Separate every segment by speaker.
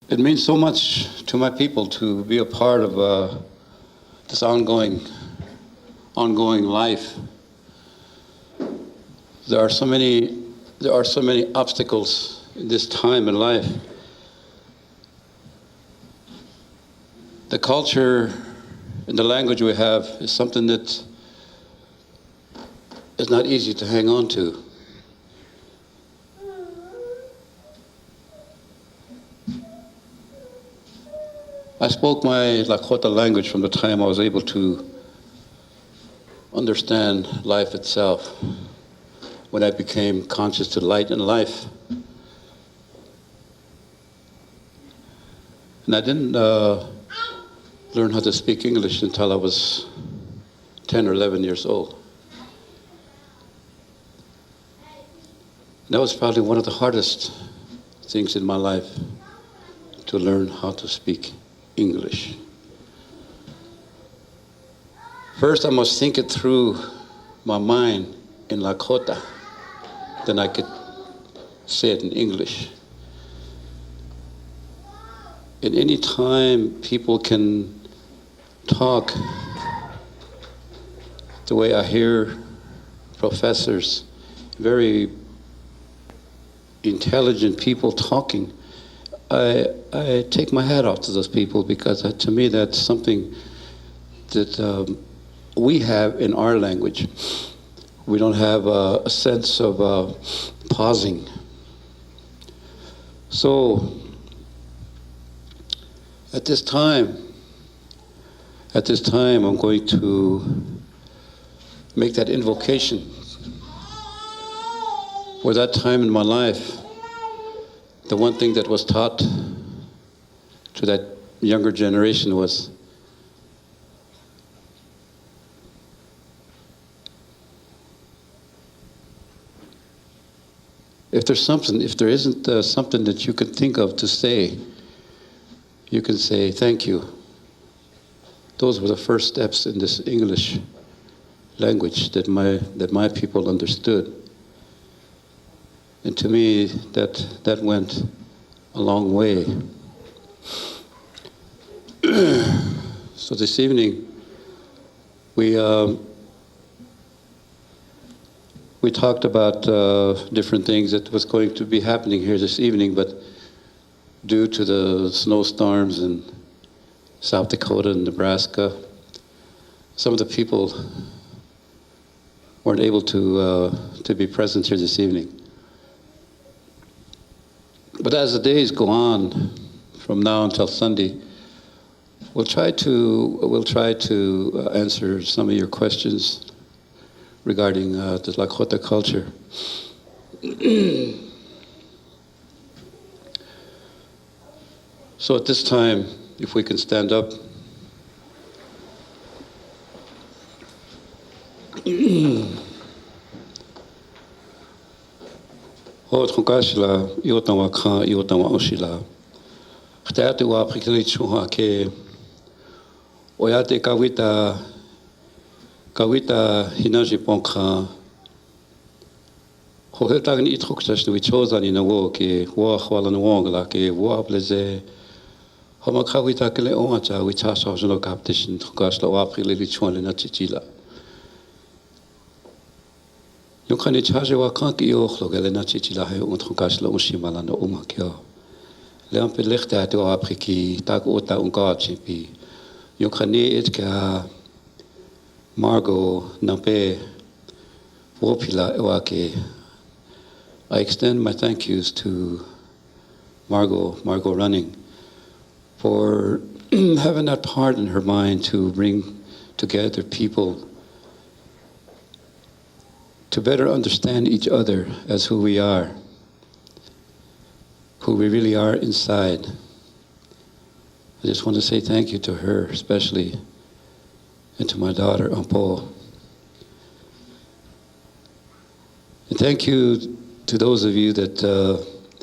Speaker 1: It means so much to my people to be a part of this ongoing life. There are so many obstacles in this time in life. The culture and the language we have is something that is not easy to hang on to. I spoke my Lakota language from the time I was able to understand life itself, when I became conscious to light and life. And I didn't learn how to speak English until I was 10 or 11 years old. That was probably one of the hardest things in my life, to learn how to speak English. First, I must think it through my mind in Lakota, then I could say it in English. And any time people can talk the way I hear professors, very intelligent people talking, I take my hat off to those people, because to me that's something that we have in our language. We don't have a sense of pausing. So at this time, I'm going to make that invocation. For that time in my life, the one thing that was taught to that younger generation was if there isn't something that you can think of to say, you can say thank you. Those were the first steps in this English language that my people understood. And to me, that went a long way. So this evening, we talked about different things that was going to be happening here this evening, but due to the snowstorms in South Dakota and Nebraska, some of the people weren't able to be present here this evening. But as the days go on, from now until Sunday, we'll try to answer some of your questions regarding the Lakota culture. So at this time, if we can stand up. Ho tongashila iotama kha iotama oshila. Khtate wa prikli chuha ke oyate kawita hinaji ponkha. Ho hetagni itrukshashnu vichozani na wo ke wa khwala no wongla ke wa pleze. Homa kawita kele oacha vichasa jono kaptishin tongashla wa prikli chuha na chichila. Yung kani charge wa kanki yochlo gele na chichila he untongashla ushimala no umakyo. Leon pe lichte atu apriki tak ota unka chipi. Yung kani itka Margo nampe wopila ewake. I extend my thank yous to Margo Running, for having that part in her mind to bring together people to better understand each other as who we are, who we really are inside. I just want to say thank you to her especially, and to my daughter, Ampo. And thank you to those of you that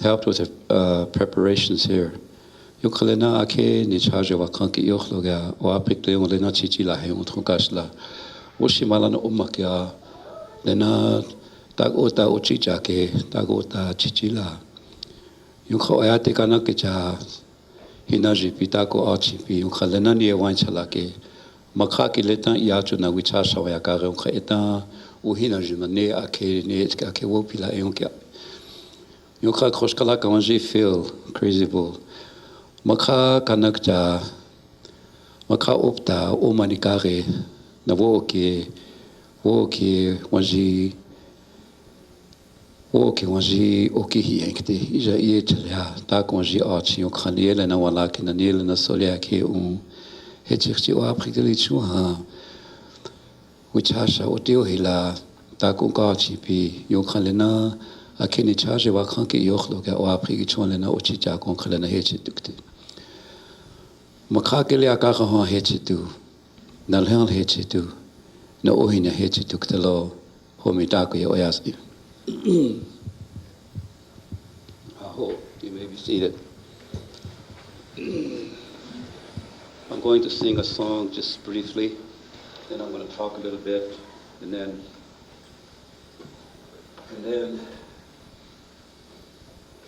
Speaker 1: helped with the preparations here. Yukalena ake ni charge wa kanki yochloga wa apikle on lena chichila he on trokashla. Woshimala no umakya lena tagota uchicha ke tagota chichila. Yukho ayate kana kecha hinaji pitako achi pi unka lenani e wain chalake makha ki letan iachu na wicha shawaya kare unka eta u hinaji ne ake wo pila e unka yunka khoshkala kawanji feel crazy bull makha kanakja makha opta o manikare na wo ke wanji wanji hi enkte ija ya ta wanji achi o khaniele na wala ke na niele na solia ke hechchi o aprikeli chu ha wichasha o teo hila ta ko ka chi pi yo khalena akini charge wa khan ke yo khlo ga o apriki chone na ochi cha ko khalena hechi tukte makha ke le aka ha hechi tu nal hel hechi tu na ohina hechi tukte lo homi ta ko yo yas Aho, you may be seated. I'm going to sing a song just briefly, then I'm going to talk a little bit, and then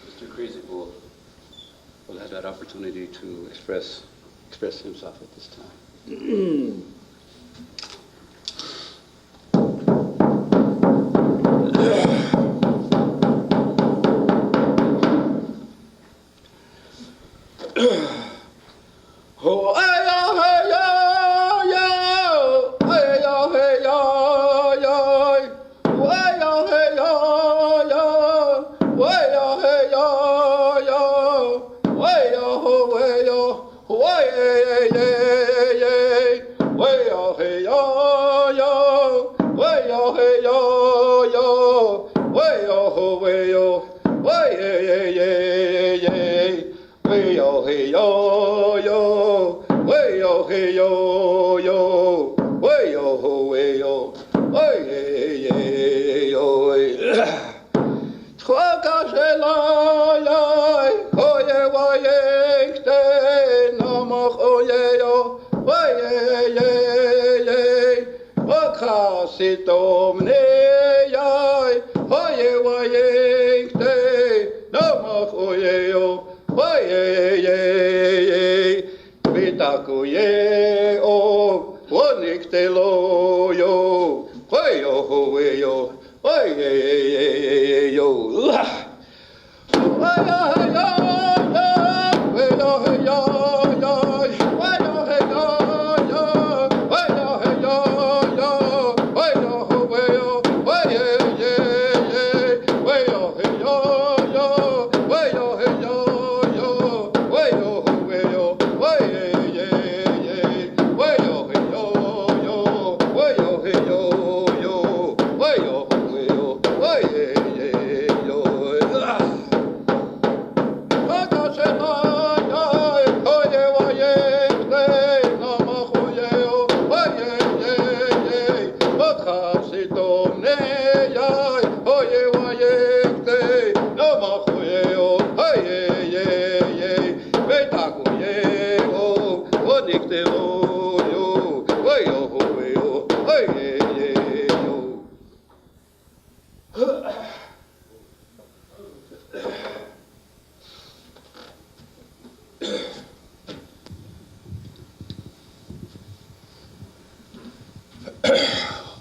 Speaker 1: Mr. Crazy Bull will have that opportunity to express himself at this time.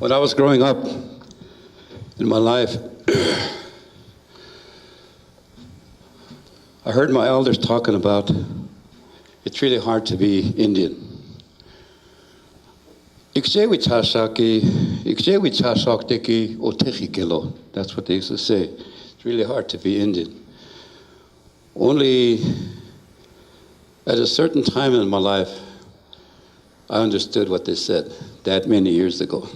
Speaker 1: When I was growing up in my life, I heard my elders talking about it's really hard to be Indian. That's what they used to say. It's really hard to be Indian. Only at a certain time in my life, I understood what they said that many years ago.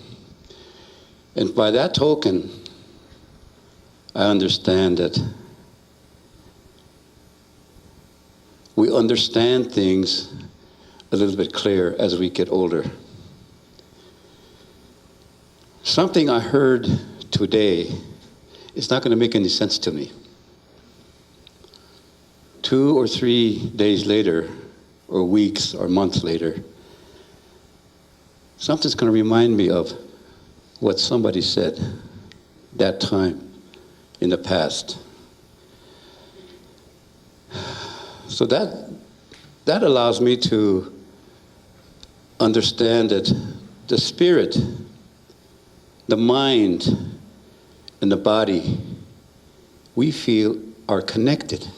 Speaker 1: And by that token, I understand that we understand things a little bit clearer as we get older. Something I heard today is not going to make any sense to me. 2 or 3 days later, or weeks or months later, something's going to remind me of what somebody said that time in the past. So that that allows me to understand that the spirit, the mind, and the body, we feel are connected.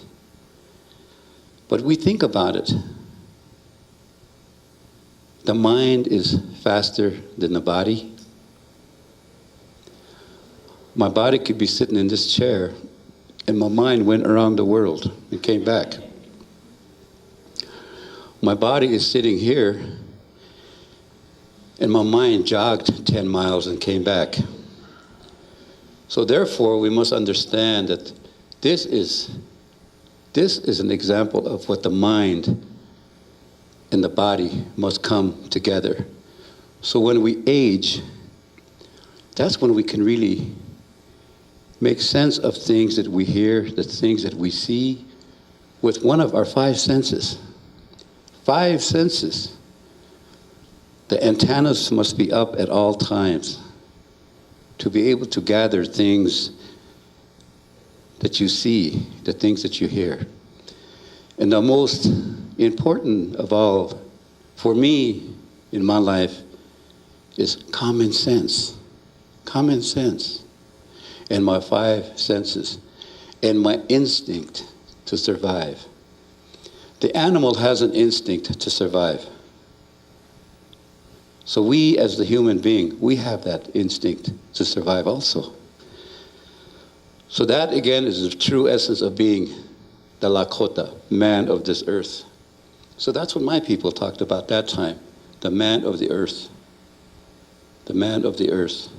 Speaker 1: But we think about it. The mind is faster than the body. My body could be sitting in this chair, and my mind went around the world and came back. My body is sitting here, and my mind jogged 10 miles and came back. So therefore, we must understand that this is an example of what the mind and the body must come together. So when we age, that's when we can really make sense of things that we hear, the things that we see, with one of our 5 senses. 5 senses. The antennas must be up at all times to be able to gather things that you see, the things that you hear. And the most important of all, for me in my life, is common sense. Common sense. And my 5 senses. And my instinct to survive. The animal has an instinct to survive. So we, as the human being, we have that instinct to survive also. So that, again, is the true essence of being the Lakota, man of this earth. So that's what my people talked about that time, the man of the earth. The man of the earth.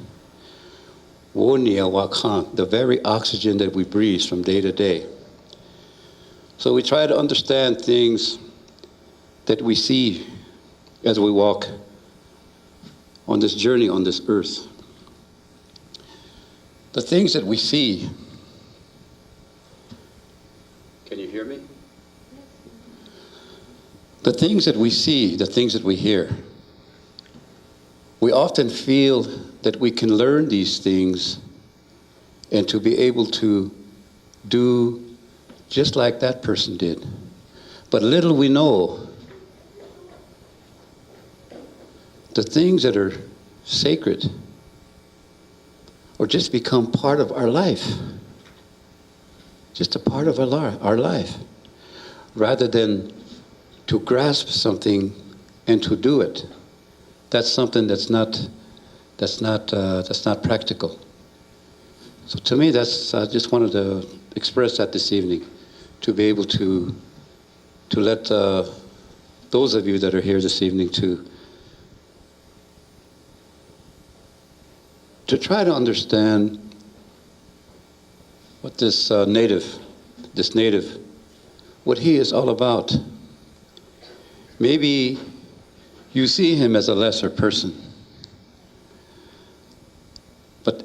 Speaker 1: Wonia Wakang, the very oxygen that we breathe from day to day. So we try to understand things that we see as we walk on this journey on this earth. The things that we see. Can you hear me? The things that we see, the things that we hear. We often feel that we can learn these things and to be able to do just like that person did. But little we know, the things that are sacred or just become part of our life. Just a part of our life. Rather than to grasp something and to do it. That's something that's not practical. So to me, I just wanted to express that this evening, to be able to let those of you that are here this evening to try to understand what this native, what he is all about. Maybe you see him as a lesser person, but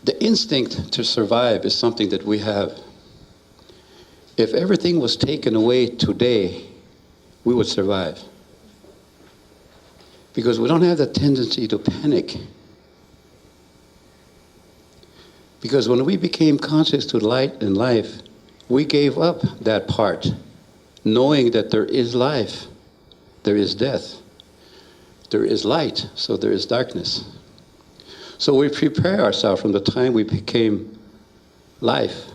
Speaker 1: the instinct to survive is something that we have. If everything was taken away today, we would survive. Because we don't have the tendency to panic. Because when we became conscious to light and life, we gave up that part, knowing that there is life, there is death, there is light, so there is darkness. So we prepare ourselves from the time we became life,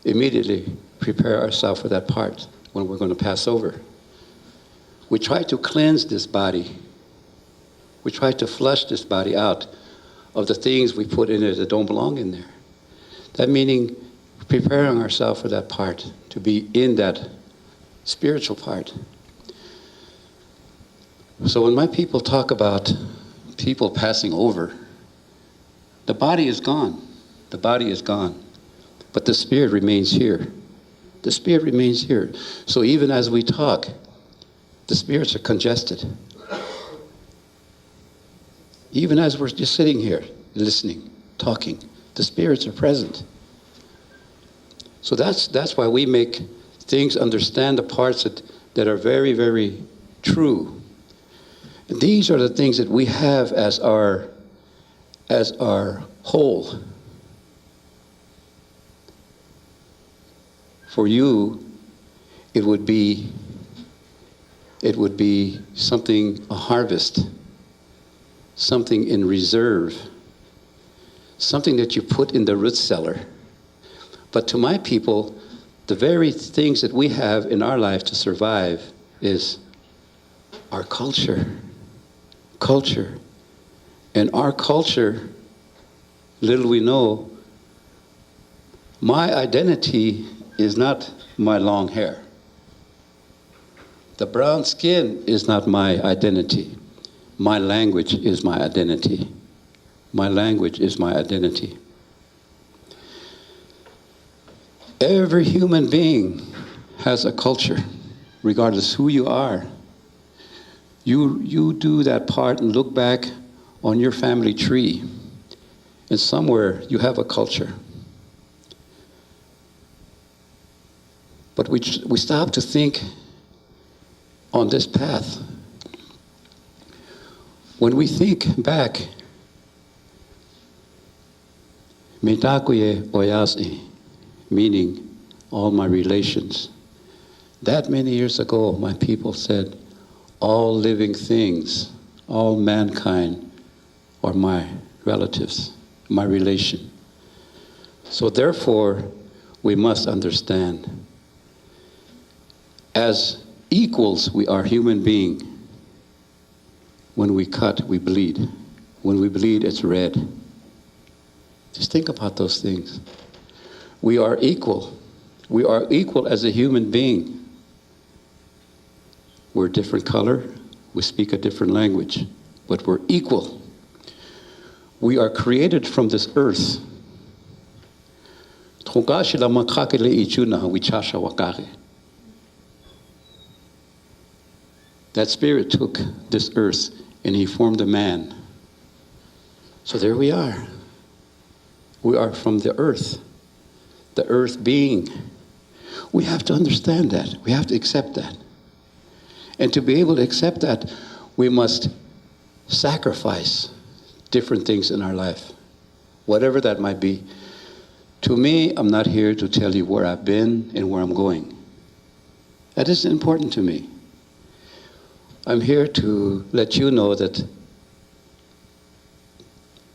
Speaker 1: immediately prepare ourselves for that part when we're going to pass over. We try to cleanse this body. We try to flush this body out of the things we put in it that don't belong in there. That meaning preparing ourselves for that part, to be in that spiritual part. So when my people talk about people passing over, the body is gone. The body is gone. But the spirit remains here. The spirit remains here. So even as we talk, the spirits are congested. Even as we're just sitting here, listening, talking, the spirits are present. So that's why we make things understand the parts that are very, very true. And these are the things that we have as our whole. For you, it would be it would be something, a harvest, something in reserve, something that you put in the root cellar. But to my people, the very things that we have in our life to survive is our culture. Culture. And our culture, little we know, my identity is not my long hair. The brown skin is not my identity. My language is my identity. My language is my identity. Every human being has a culture, regardless who you are. You do that part and look back on your family tree, and somewhere you have a culture. But we stop to think on this path. When we think back, Mitakuye Oyasi, meaning all my relations. That many years ago, my people said, all living things, all mankind are my relatives, my relation. So therefore, we must understand, as equals, we are human beings. When we cut, we bleed. When we bleed, it's red. Just think about those things. We are equal. We are equal as a human being. We're a different color. We speak a different language, but we're equal. We are created from this earth. That spirit took this earth and he formed a man. So there we are. We are from the earth being. We have to understand that. We have to accept that. And to be able to accept that, we must sacrifice different things in our life, whatever that might be. To me, I'm not here to tell you where I've been and where I'm going. That isn't important to me. I'm here to let you know that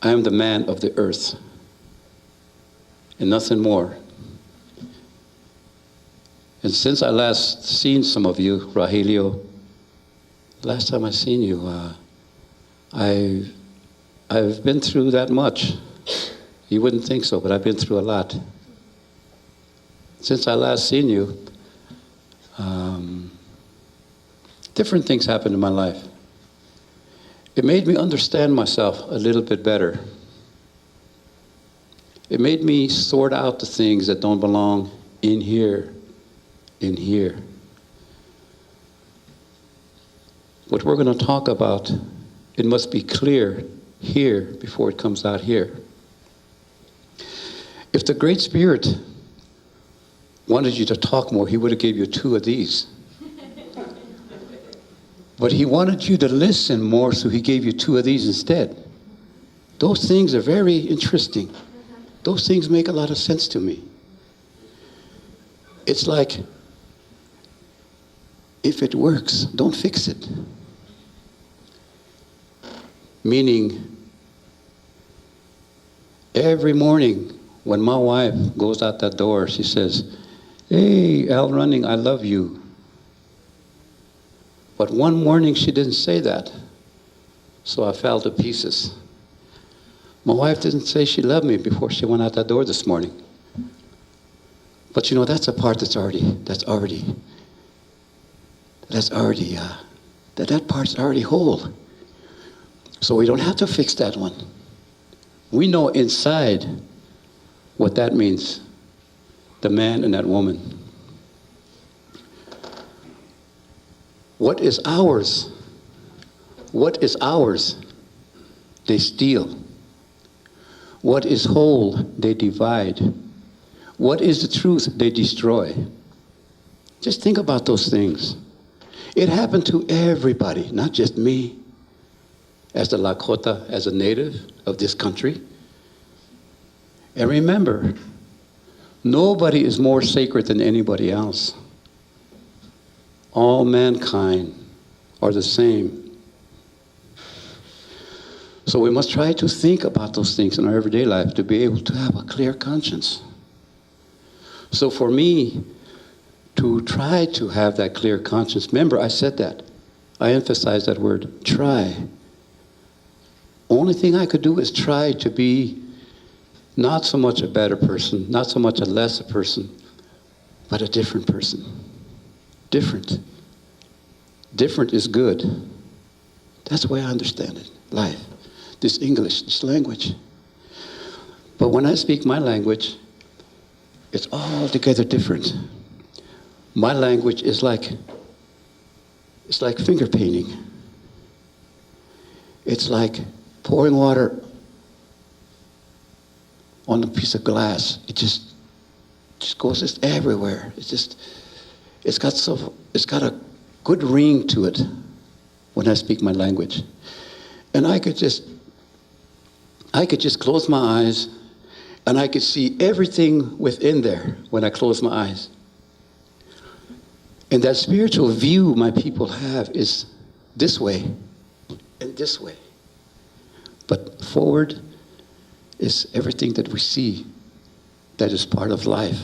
Speaker 1: I am the man of the earth and nothing more. And since I last seen some of you, Rogelio, last time I seen you, I've been through that much. You wouldn't think so, but I've been through a lot. Since I last seen you, different things happened in my life. It made me understand myself a little bit better. It made me sort out the things that don't belong in here, in here. What we're going to talk about, it must be clear here before it comes out here. If the Great Spirit wanted you to talk more, he would have gave you 2 of these. But he wanted you to listen more, so he gave you 2 of these instead. Those things are very interesting. Those things make a lot of sense to me. It's like, if it works, don't fix it. Meaning, every morning when my wife goes out that door, she says, "Hey, Al Running, I love you." But one morning she didn't say that, so I fell to pieces. My wife didn't say she loved me before she went out that door this morning. But you know, that's a part that part's already whole. So we don't have to fix that one. We know inside what that means, the man and that woman. What is ours? What is ours? They steal. What is whole? They divide. What is the truth? They destroy. Just think about those things. It happened to everybody, not just me, as the Lakota, as a native of this country. And remember, nobody is more sacred than anybody else. All mankind are the same. So we must try to think about those things in our everyday life to be able to have a clear conscience. So for me, to try to have that clear conscience, remember I said that. I emphasized that word, try. Only thing I could do is try to be not so much a better person, not so much a lesser person, but a different person. Different. Different is good. That's the way I understand it, life. This English, this language. But when I speak my language, it's altogether different. My language is like, it's like finger painting. It's like pouring water on a piece of glass. It just goes just everywhere. It's got a good ring to it when I speak my language. And I could just close my eyes and I could see everything within there when I close my eyes. And that spiritual view my people have is this way and this way. But forward is everything that we see that is part of life.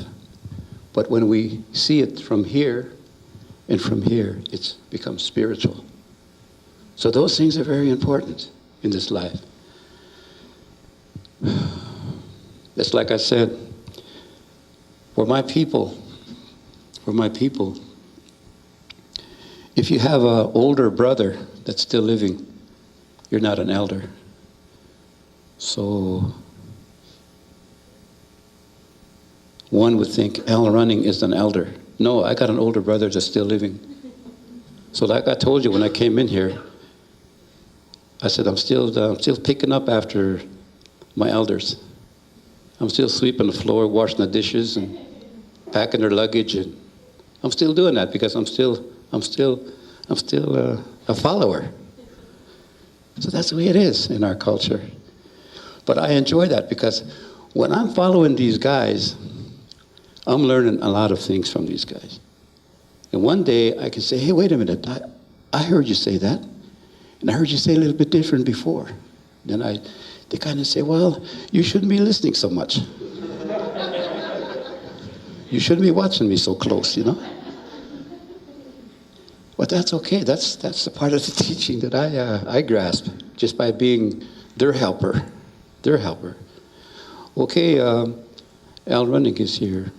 Speaker 1: But when we see it from here and from here, it's become spiritual. So those things are very important in this life. It's like I said, for my people, if you have an older brother that's still living, you're not an elder. So one would think Al Running is an elder. No, I got an older brother that's still living. So like I told you when I came in here, I said I'm still picking up after my elders. I'm still sweeping the floor, washing the dishes, and packing their luggage, and I'm still doing that because I'm still a follower. So that's the way it is in our culture. But I enjoy that because when I'm following these guys, I'm learning a lot of things from these guys. And one day I can say, hey, wait a minute, I heard you say that, and I heard you say a little bit different before. Then they kind of say, well, you shouldn't be listening so much. You shouldn't be watching me so close, you know? But that's okay. That's the part of the teaching that I grasp just by being their helper. Their helper. Okay, Al Running is here.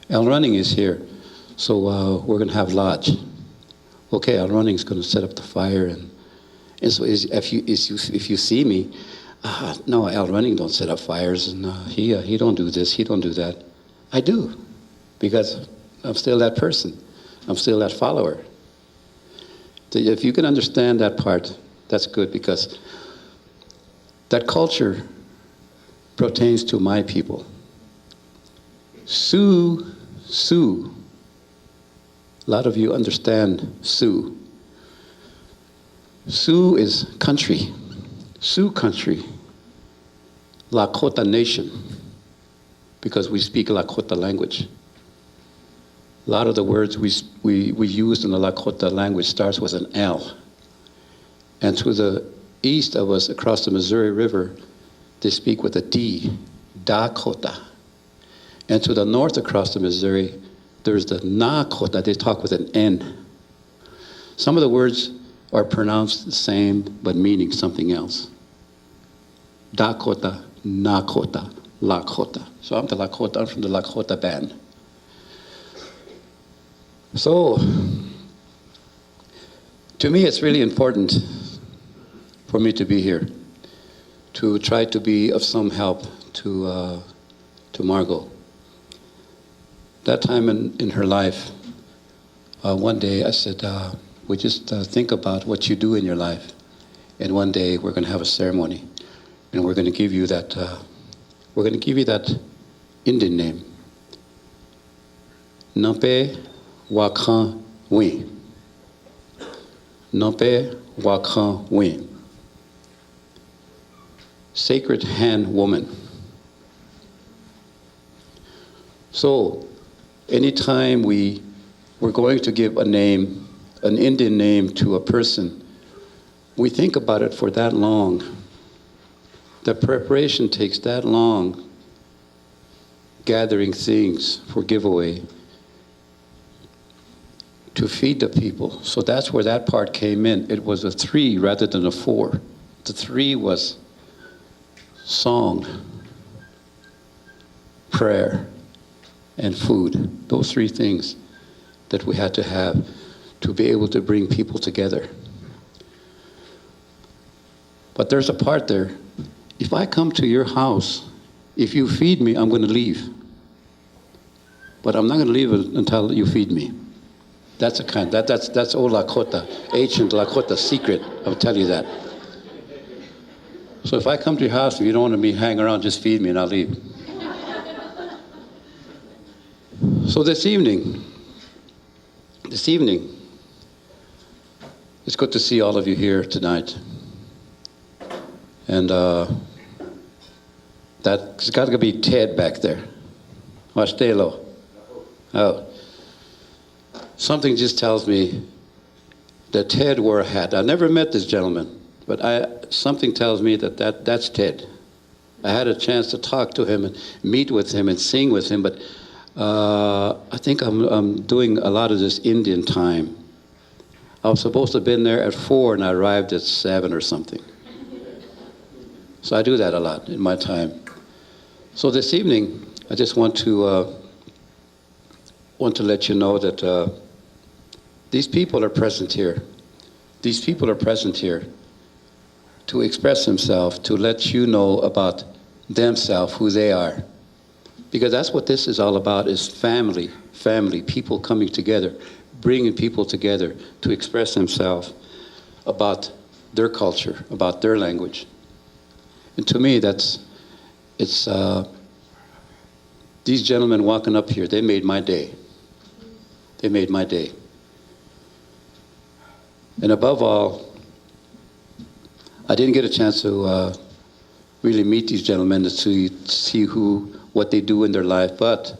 Speaker 1: Al Running is here. So we're going to have lodge. Okay, Al Running is going to set up the fire. And so if you see me, no, Al Running don't set up fires. And he don't do this, he don't do that. I do, because I'm still that person. I'm still that follower. If you can understand that part, that's good, because that culture pertains to my people. Sioux. A lot of you understand Sioux. Sioux is country. Sioux country. Lakota nation. Because we speak Lakota language. A lot of the words we use in the Lakota language starts with an L. And to the east of us, across the Missouri River, they speak with a D, Dakota. And to the north across the Missouri, there's the Nakota, they talk with an N. Some of the words are pronounced the same, but meaning something else. Dakota, Nakota, Lakota. So I'm from the Lakota band. So, to me it's really important for me to be here, to try to be of some help to Margo. That time in her life, one day I said, we just think about what you do in your life, and one day we're going to have a ceremony, and we're going to give you that Indian name. Nampe Wakhan Win. Nampe Wakhan Win. Sacred Hand Woman. So, anytime we're going to give a name, an Indian name to a person, we think about it for that long. The preparation takes that long, gathering things for giveaway to feed the people. So that's where that part came in. It was a 3 rather than a 4. The 3 was song, prayer, and food. Those 3 things that we had to have to be able to bring people together. But there's a part there. If I come to your house, if you feed me, I'm going to leave. But I'm not going to leave until you feed me. That's that's old Lakota, ancient Lakota secret. I'll tell you that. So if I come to your house and you don't want me hang around, just feed me and I'll leave. So this evening, it's good to see all of you here tonight. And that's got to be Ted back there. Wastelo. Oh. Something just tells me that Ted wore a hat. I never met this gentleman, but something tells me that's Ted. I had a chance to talk to him and meet with him and sing with him, but I think I'm doing a lot of this Indian time. I was supposed to have been there at 4 and I arrived at 7 or something. So I do that a lot in my time. So this evening, I just want to let you know that these people are present here. These people are present here to express themselves, to let you know about themselves, who they are. Because that's what this is all about, is family, people coming together, bringing people together to express themselves about their culture, about their language. And to me, it's these gentlemen walking up here, they made my day. They made my day. And above all, I didn't get a chance to really meet these gentlemen to see what they do in their life, but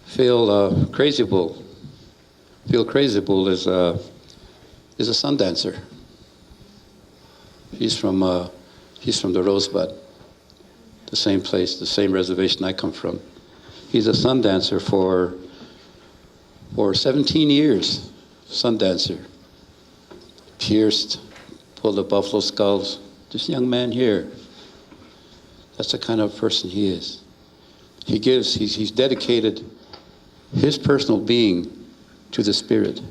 Speaker 1: Phil Crazy Bull is a sun dancer. He's from the Rosebud, the same place, the same reservation I come from. He's a sun dancer for 17 years, sun dancer. Pierced, pulled the buffalo skulls. This young man here, that's the kind of person he is. He's dedicated his personal being to the Spirit.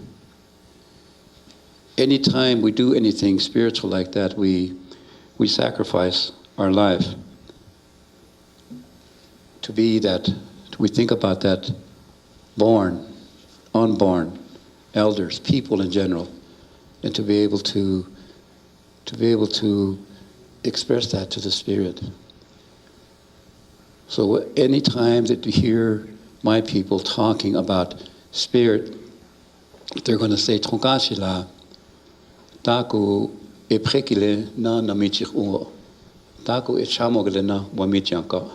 Speaker 1: Anytime we do anything spiritual like that, we sacrifice our life to be that. We think about that born, unborn, elders, people in general, and to be able to express that to the Spirit. So any time that you hear my people talking about Spirit, they're going to say, "Tonkashila, taku eprekile na namichich uo, taku echamogile na wamichanka."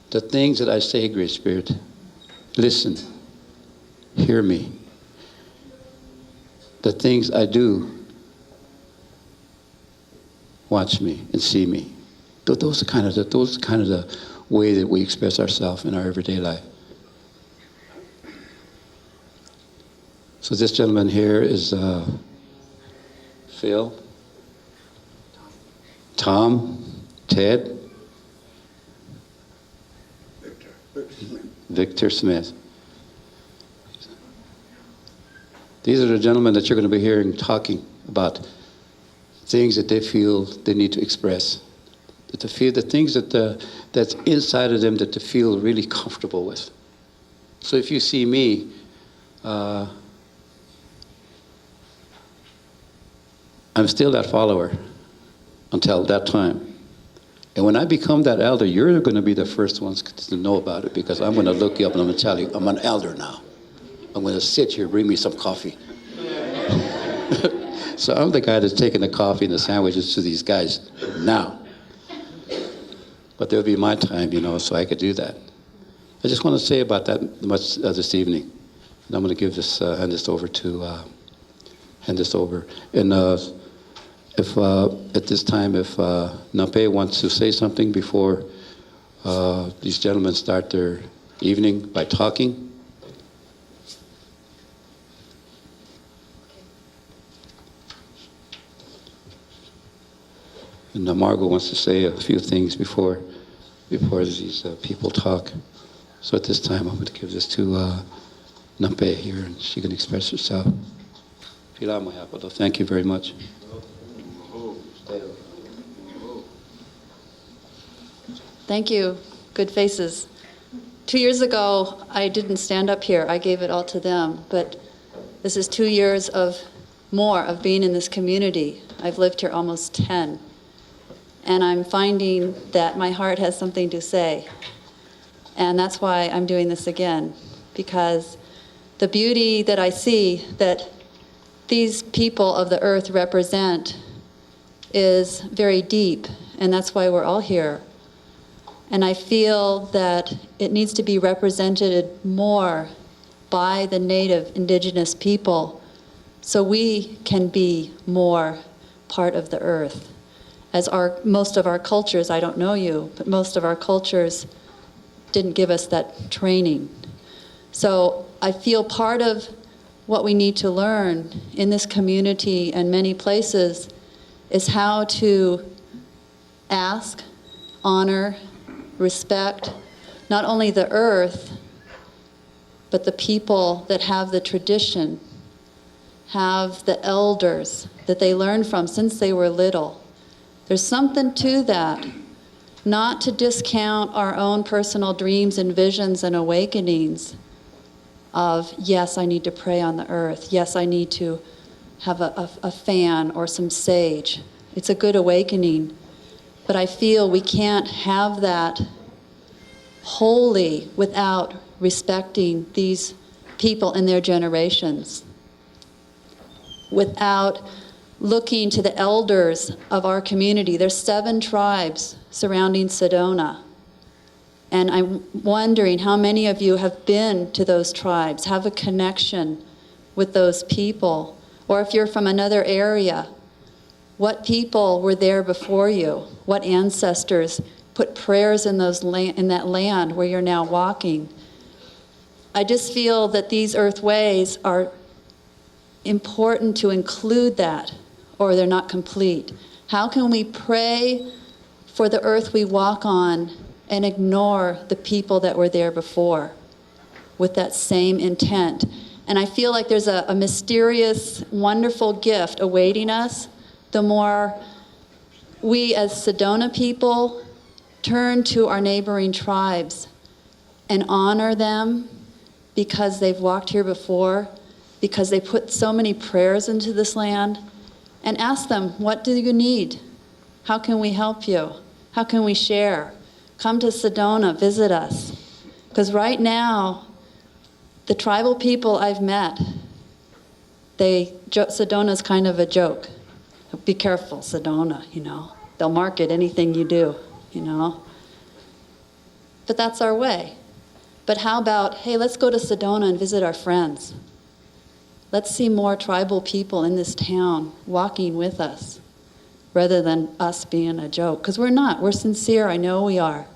Speaker 1: The things that I say, Great Spirit, listen, hear me. The things I do, watch me and see me. Those are kind of the way that we express ourselves in our everyday life. So this gentleman here is Phil, Tom, Ted, Victor Smith. These are the gentlemen that you're going to be hearing talking about things that they feel they need to express, that they feel the things that's inside of them that they feel really comfortable with. So if you see me, I'm still that follower until that time. And when I become that elder, you're going to be the first ones to know about it, because I'm going to look you up and I'm going to tell you, I'm an elder now. I'm going to sit here, bring me some coffee. So I'm the guy that's taking the coffee and the sandwiches to these guys now. But there'll be my time, so I could do that. I just want to say about that much this evening. And I'm going to give this, hand this over. And if at this time, if Nape wants to say something before these gentlemen start their evening by talking. And Margo wants to say a few things before these people talk. So at this time, I'm going to give this to Nape here, and she can express herself. Thank you very much.
Speaker 2: Thank you. Good faces. 2 years ago, I didn't stand up here. I gave it all to them. But this is 2 years more of being in this community. I've lived here almost 10. And I'm finding that my heart has something to say. And that's why I'm doing this again. Because the beauty that I see that these people of the earth represent is very deep. And that's why we're all here. And I feel that it needs to be represented more by the native indigenous people so we can be more part of the earth. As most of our cultures, I don't know you, but most of our cultures didn't give us that training. So I feel part of what we need to learn in this community and many places is how to ask, honor, respect not only the earth, but the people that have the tradition, have the elders that they learned from since they were little. There's something to that, not to discount our own personal dreams and visions and awakenings of, yes, I need to pray on the earth. Yes, I need to have a fan or some sage. It's a good awakening. But I feel we can't have that wholly without respecting these people and their generations, without looking to the elders of our community. There's 7 tribes surrounding Sedona. And I'm wondering how many of you have been to those tribes, have a connection with those people, or if you're from another area, what people were there before you? What ancestors put prayers in that land where you're now walking? I just feel that these earthways are important to include that, or they're not complete. How can we pray for the earth we walk on and ignore the people that were there before with that same intent? And I feel like there's a mysterious, wonderful gift awaiting us the more we as Sedona people turn to our neighboring tribes and honor them because they've walked here before, because they put so many prayers into this land, and ask them, what do you need? How can we help you? How can we share? Come to Sedona, visit us. Because right now, the tribal people I've met, Sedona's kind of a joke. Be careful, Sedona, They'll market anything you do, But that's our way. But how about, hey, let's go to Sedona and visit our friends. Let's see more tribal people in this town walking with us rather than us being a joke. Because we're not. We're sincere. I know we are.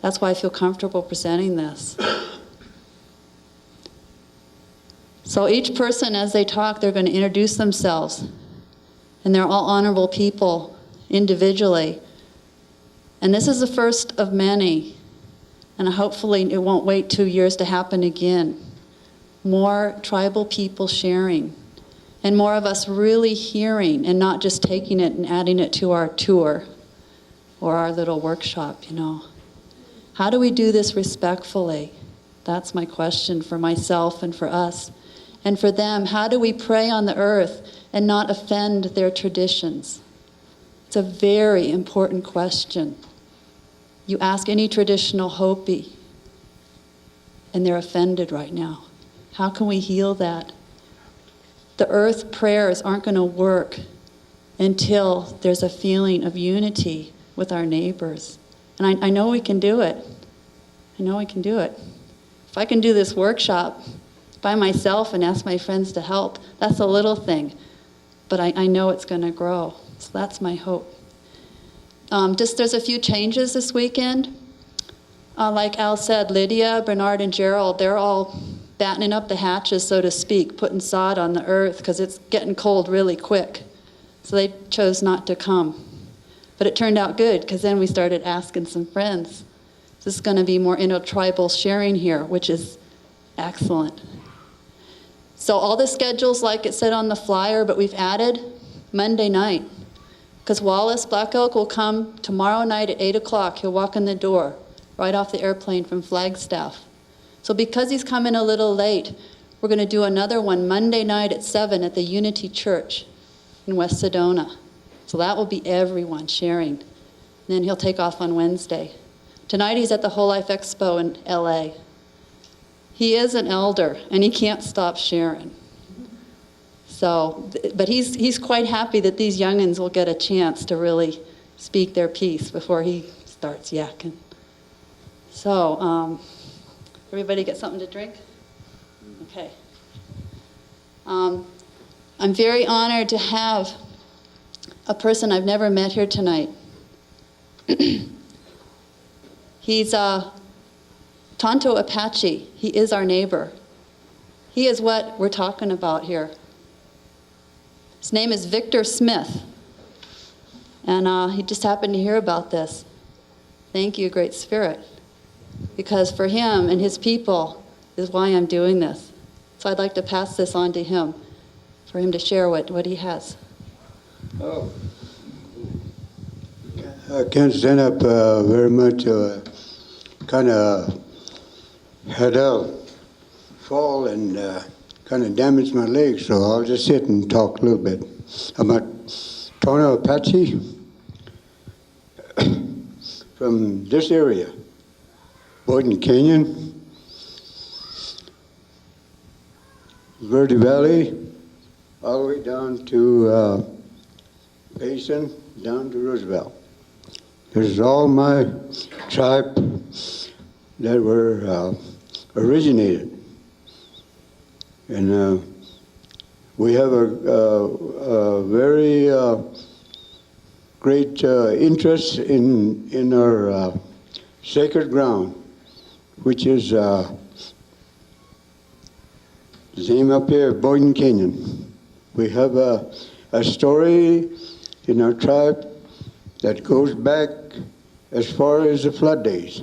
Speaker 2: That's why I feel comfortable presenting this. So each person, as they talk, they're going to introduce themselves. And they're all honorable people individually. And this is the first of many. And hopefully it won't wait 2 years to happen again. More tribal people sharing. And more of us really hearing and not just taking it and adding it to our tour or our little workshop, How do we do this respectfully? That's my question for myself and for us. And for them, how do we pray on the earth and not offend their traditions? It's a very important question. You ask any traditional Hopi, and they're offended right now. How can we heal that? The earth prayers aren't going to work until there's a feeling of unity with our neighbors. And I know we can do it. I know we can do it. If I can do this workshop by myself and ask my friends to help, that's a little thing. But I know it's going to grow. So that's my hope. There's a few changes this weekend. Like Al said, Lydia, Bernard, and Gerald, they're all battening up the hatches, so to speak, putting sod on the earth because it's getting cold really quick. So they chose not to come. But it turned out good because then we started asking some friends. This is going to be more intertribal sharing here, which is excellent. So all the schedules, like it said on the flyer, but we've added Monday night. Because Wallace Black Elk will come tomorrow night at 8 o'clock. He'll walk in the door right off the airplane from Flagstaff. So because he's coming a little late, we're going to do another one Monday night at 7 at the Unity Church in West Sedona. So that will be everyone sharing. And then he'll take off on Wednesday. Tonight he's at the Whole Life Expo in LA. He is an elder, and he can't stop sharing. So, but he's quite happy that these youngins will get a chance to really speak their piece before he starts yakking. So, everybody get something to drink? Okay. I'm very honored to have a person I've never met here tonight. He's Tonto Apache. He is our neighbor. He is what we're talking about here. His name is Victor Smith, and he just happened to hear about this. Thank you, Great Spirit, because for him and his people is why I'm doing this. So I'd like to pass this on to him, for him to share what he has.
Speaker 3: Oh, I can't stand up very much. Kind of had a fall and kind of damaged my legs, so I'll just sit and talk a little bit. I'm a Tonto Apache from this area, Boynton Canyon, Verde Valley, all the way down to Payson, down to Roosevelt. This is all my tribe that were originated. And we have a very great interest in our sacred ground, which is the name up here, Boynton Canyon. We have a story in our tribe that goes back as far as the flood days.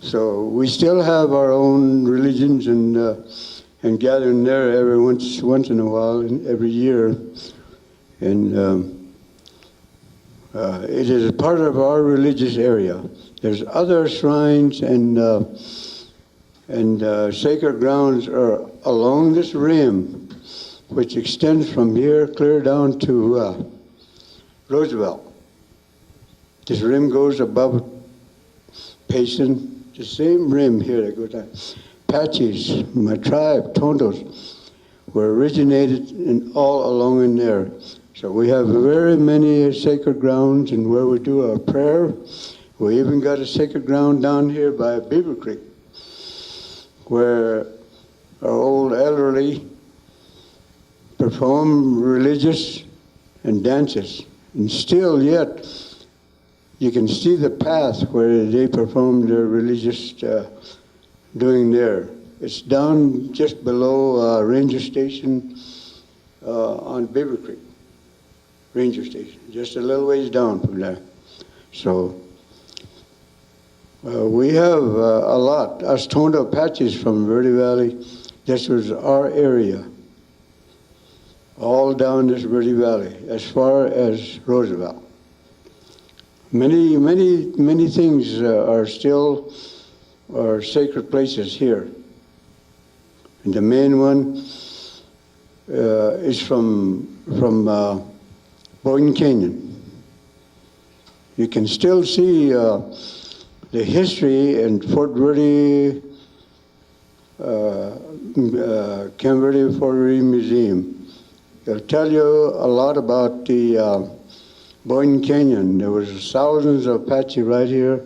Speaker 3: So we still have our own religions and gathering there every once in a while, every year, and it is a part of our religious area. There's other shrines and sacred grounds are along this rim, which extends from here clear down to Roosevelt. This rim goes above Payson. The same rim here that goes down. Apaches, my tribe, Tontos, were originated all along in there. So we have very many sacred grounds, and where we do our prayer. We even got a sacred ground down here by Beaver Creek, where our old elderly perform religious and dances. And still yet, you can see the path where they perform their religious doing there. It's down just below Ranger Station on Beaver Creek. Ranger Station, just a little ways down from there. So we have a lot. Us Tonto Apaches from Verde Valley, this was our area. All down this Verde Valley, as far as Roosevelt. Many things are still sacred places here. And the main one is from Boynton Canyon. You can still see the history in Fort Verde, Camp Verde Fort Verde Museum. It'll tell you a lot about the Boynton Canyon. There was thousands of Apache right here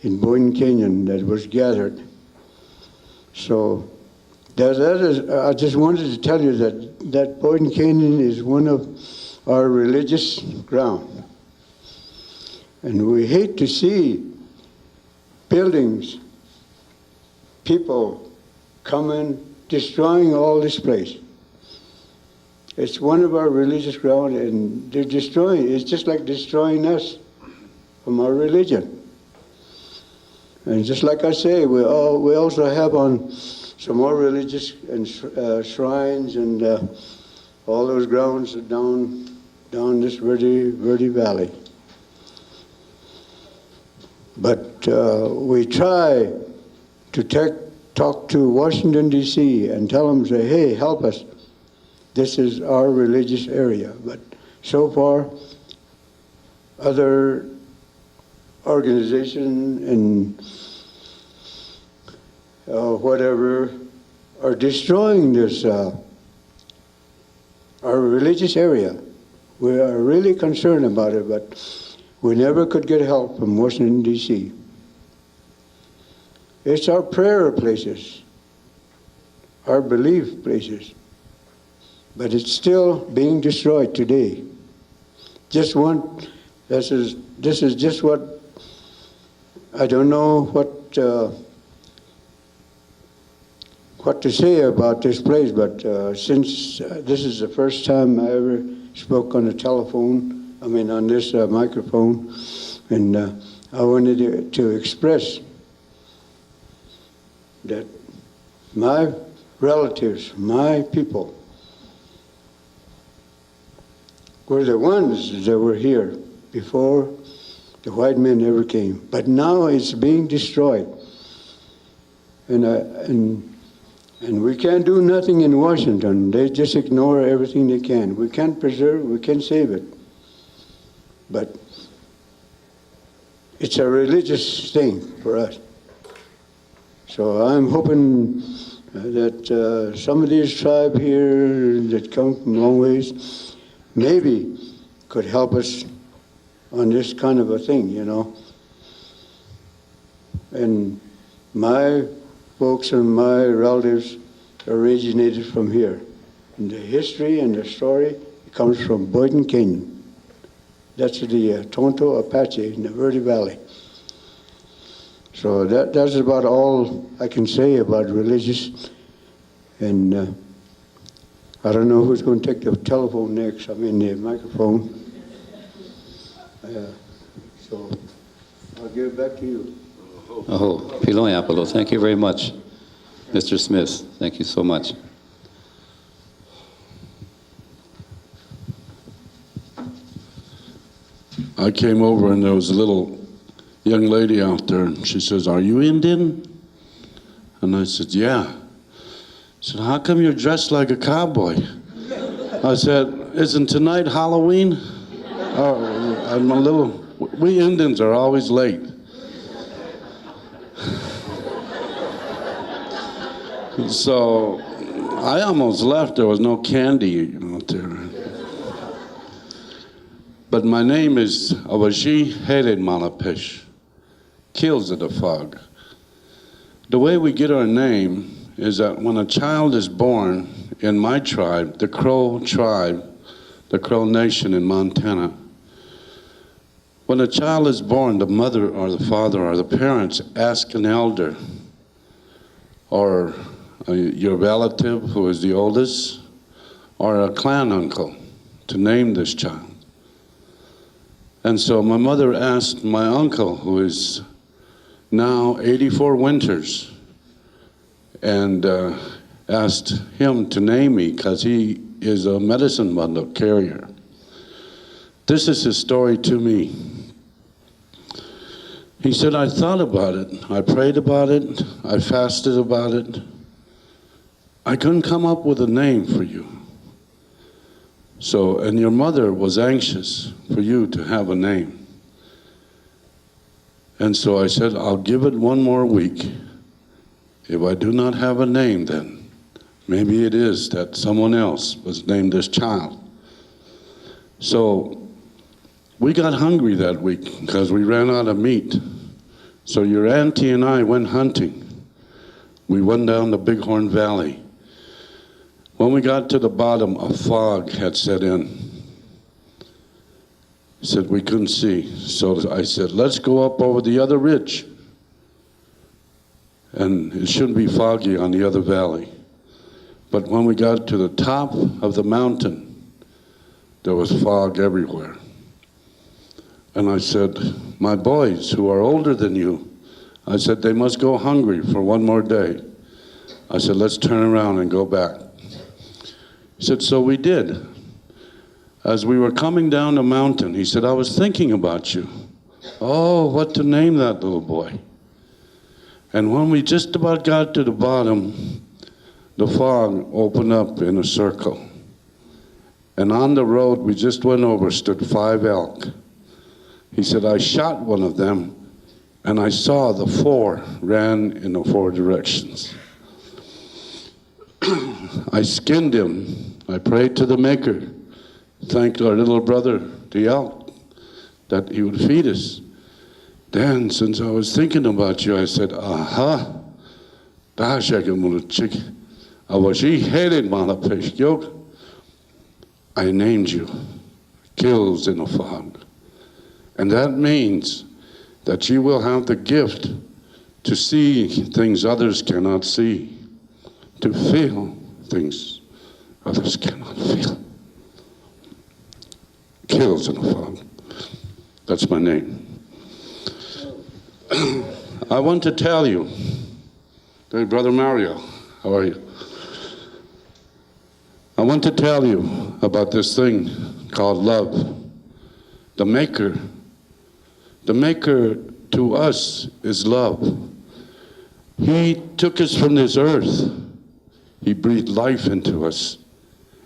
Speaker 3: in Boynton Canyon that was gathered. So I just wanted to tell you that Boyden Canyon is one of our religious ground. And we hate to see buildings, people coming, destroying all this place. It's one of our religious ground, and they're destroying. It's just like destroying us from our religion. And just like I say, we also have on some more religious and shrines and all those grounds down this Verde Valley. But we try to talk to Washington, D.C. and tell them, say, hey, help us. This is our religious area. But so far, other organizations and whatever are destroying this, our religious area. We are really concerned about it, but we never could get help from Washington, D.C. It's our prayer places, our belief places, but it's still being destroyed today. This is just what, I don't know what to say about this place, but since this is the first time I ever spoke on the telephone, on this microphone, and I wanted to express that my relatives, my people, were the ones that were here before the white men ever came. But now it's being destroyed. And we can't do nothing in Washington. They just ignore everything they can. We can't preserve, we can't save it. But it's a religious thing for us. So I'm hoping that some of these tribes here that come from long ways maybe could help us on this kind of a thing, you know. And my folks and my relatives originated from here. And the history and the story comes from Boyden Canyon. That's the Tonto Apache in the Verde Valley. So that's about all I can say about religious. And I don't know who's going to take the telephone next. I mean the microphone. So I'll give it back to you.
Speaker 1: Oh, Piloi Apollo, thank you very much. Mr. Smith, thank you so much.
Speaker 4: I came over and there was a little young lady out there, and she says, "Are you Indian?" And I said, "Yeah." She said, "How come you're dressed like a cowboy?" I said, "Isn't tonight Halloween?" I'm a little, we Indians are always late. So I almost left. There was no candy out there. But my name is Apache Hered Malapish, kills of the fog. The way we get our name is that when a child is born in my tribe, the Crow tribe, the Crow Nation in Montana, when a child is born, the mother or the father or the parents ask an elder or your relative who is the oldest or a clan uncle to name this child. And so my mother asked my uncle, who is now 84 winters, and asked him to name me because he is a medicine bundle carrier. This is his story to me. He said, "I thought about it, I prayed about it, I fasted about it. I couldn't come up with a name for you. So, and your mother was anxious for you to have a name. And so I said, I'll give it one more week. If I do not have a name, then maybe it is that someone else was named this child." So we got hungry that week because we ran out of meat. So your auntie and I went hunting. We went down the Bighorn Valley. When we got to the bottom, a fog had set in. He said we couldn't see. So I said, let's go up over the other ridge. And it shouldn't be foggy on the other valley. But when we got to the top of the mountain, there was fog everywhere. And I said, my boys who are older than you, I said, they must go hungry for one more day. I said, let's turn around and go back. He said, so we did. As we were coming down the mountain, he said, I was thinking about you. Oh, what to name that little boy. And when we just about got to the bottom, the fog opened up in a circle. And on the road we just went over stood 5 elk. He said, I shot one of them, and I saw the 4 ran in the 4 directions. I skinned him. I prayed to the Maker, thanked our little brother, the elk, that he would feed us. Then, since I was thinking about you, I said, aha, I named you, Kills in a Fog. And that means that you will have the gift to see things others cannot see, to feel things others cannot feel. Kills in a Fog. That's my name. I want to tell you, hey, Brother Mario, how are you? I want to tell you about this thing called love. The Maker to us is love. He took us from this earth. He breathed life into us,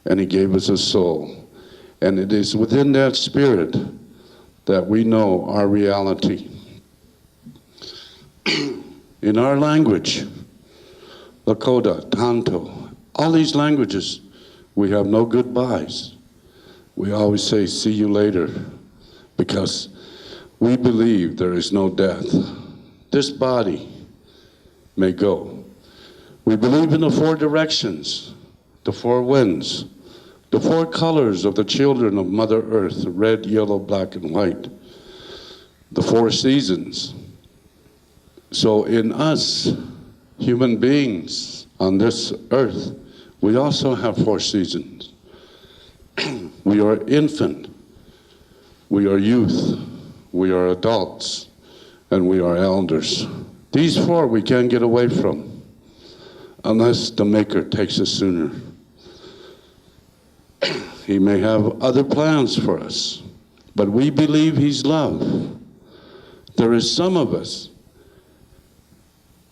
Speaker 4: and he gave us a soul. And it is within that spirit that we know our reality. In our language, Lakota, Tonto, all these languages, we have no goodbyes. We always say, see you later, because we believe there is no death. This body may go. We believe in the 4 directions, the 4 winds, the 4 colors of the children of Mother Earth, red, yellow, black, and white, the 4 seasons. So in us, human beings on this earth, we also have 4 seasons. We are infant, we are youth, we are adults, and we are elders. These 4 we can't get away from unless the Maker takes us sooner. He may have other plans for us, but we believe he's love. There is some of us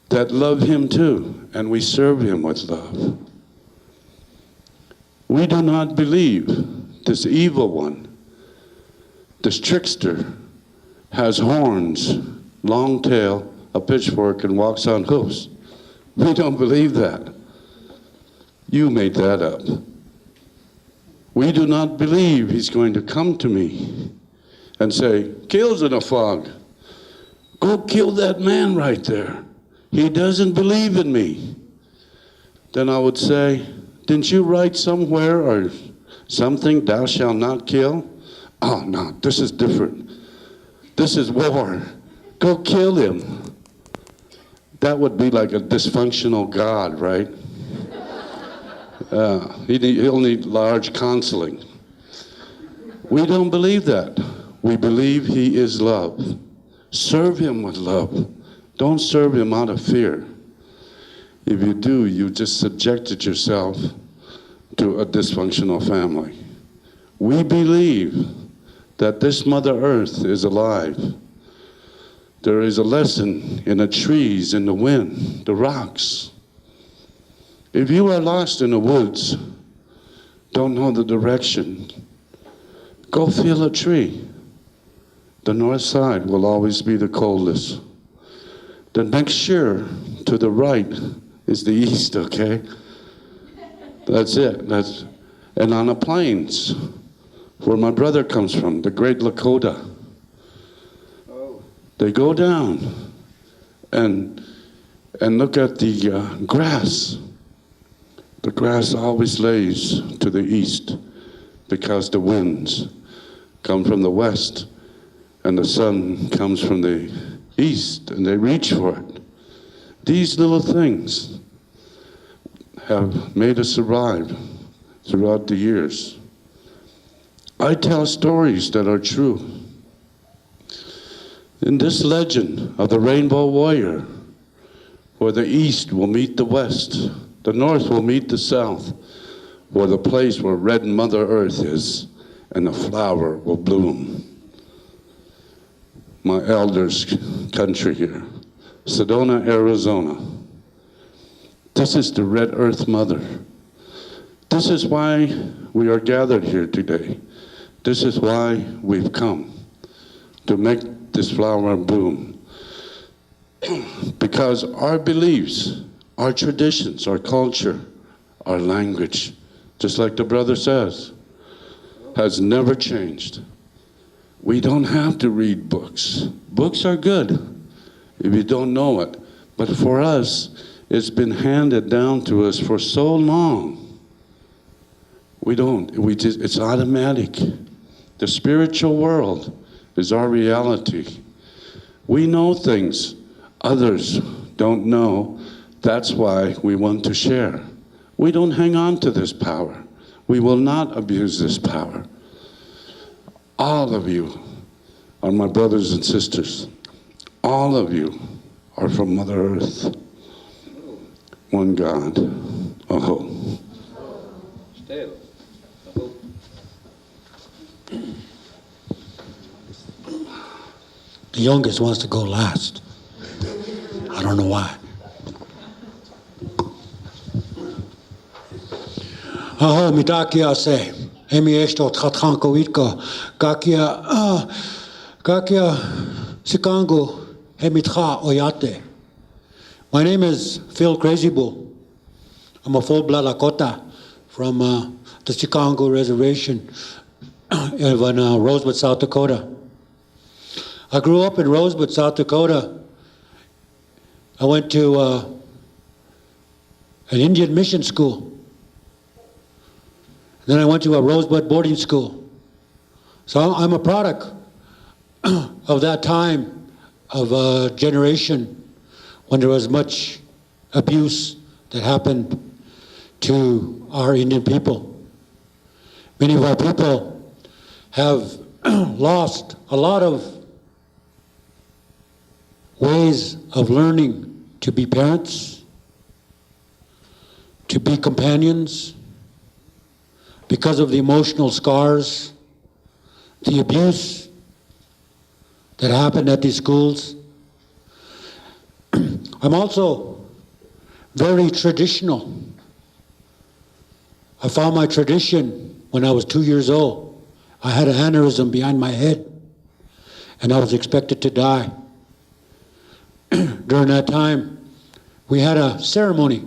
Speaker 4: that love him too, and we serve him with love. We do not believe this evil one, this trickster, has horns, long tail, a pitchfork, and walks on hoofs. We don't believe that. You made that up. We do not believe he's going to come to me and say, Kills in a Fog, go kill that man right there. He doesn't believe in me. Then I would say, didn't you write somewhere or something, thou shalt not kill? Oh no, this is different. This is war. Go kill him. That would be like a dysfunctional God, right? He'll need large counseling. We don't believe that. We believe he is love. Serve him with love. Don't serve him out of fear. If you do, you just subjected yourself to a dysfunctional family. We believe that this Mother Earth is alive. There is a lesson in the trees, in the wind, the rocks. If you are lost in the woods, don't know the direction, go feel a tree. The north side will always be the coldest. The next year to the right is the east, okay? That's it. And on the plains, where my brother comes from, the great Lakota, they go down, and and look at the grass. The grass always lays to the east because the winds come from the west and the sun comes from the east, and they reach for it. These little things have made us survive throughout the years. I tell stories that are true. In this legend of the Rainbow Warrior, where the east will meet the west, the north will meet the south, where the place where red Mother Earth is, and the flower will bloom. My elders' country here, Sedona, Arizona. This is the red earth mother. This is why we are gathered here today. This is why we've come, to make this flower bloom. Because our beliefs, our traditions, our culture, our language, just like the brother says, has never changed. We don't have to read books. Books are good if you don't know it. But for us, it's been handed down to us for so long. It's automatic. The spiritual world is our reality. We know things others don't know. That's why we want to share. We don't hang on to this power. We will not abuse this power. All of you are my brothers and sisters. All of you are from Mother Earth. One God. Aho.
Speaker 5: The youngest wants to go last. I don't know why. Aho mitakia se. Emi esto tratranko itko. Kakia sikango hemitra oyate. My name is Phil Crazy Bull. I'm a full-blood Lakota from the Chicago Reservation in Rosewood, South Dakota. I grew up in Rosewood, South Dakota. I went to an Indian mission school. Then I went to a Rosebud boarding school. So I'm a product of that time, of a generation when there was much abuse that happened to our Indian people. Many of our people have lost a lot of ways of learning to be parents, to be companions, because of the emotional scars, the abuse that happened at these schools. I'm also very traditional. I found my tradition when I was 2 years old. I had an aneurysm behind my head, and I was expected to die. During that time, we had a ceremony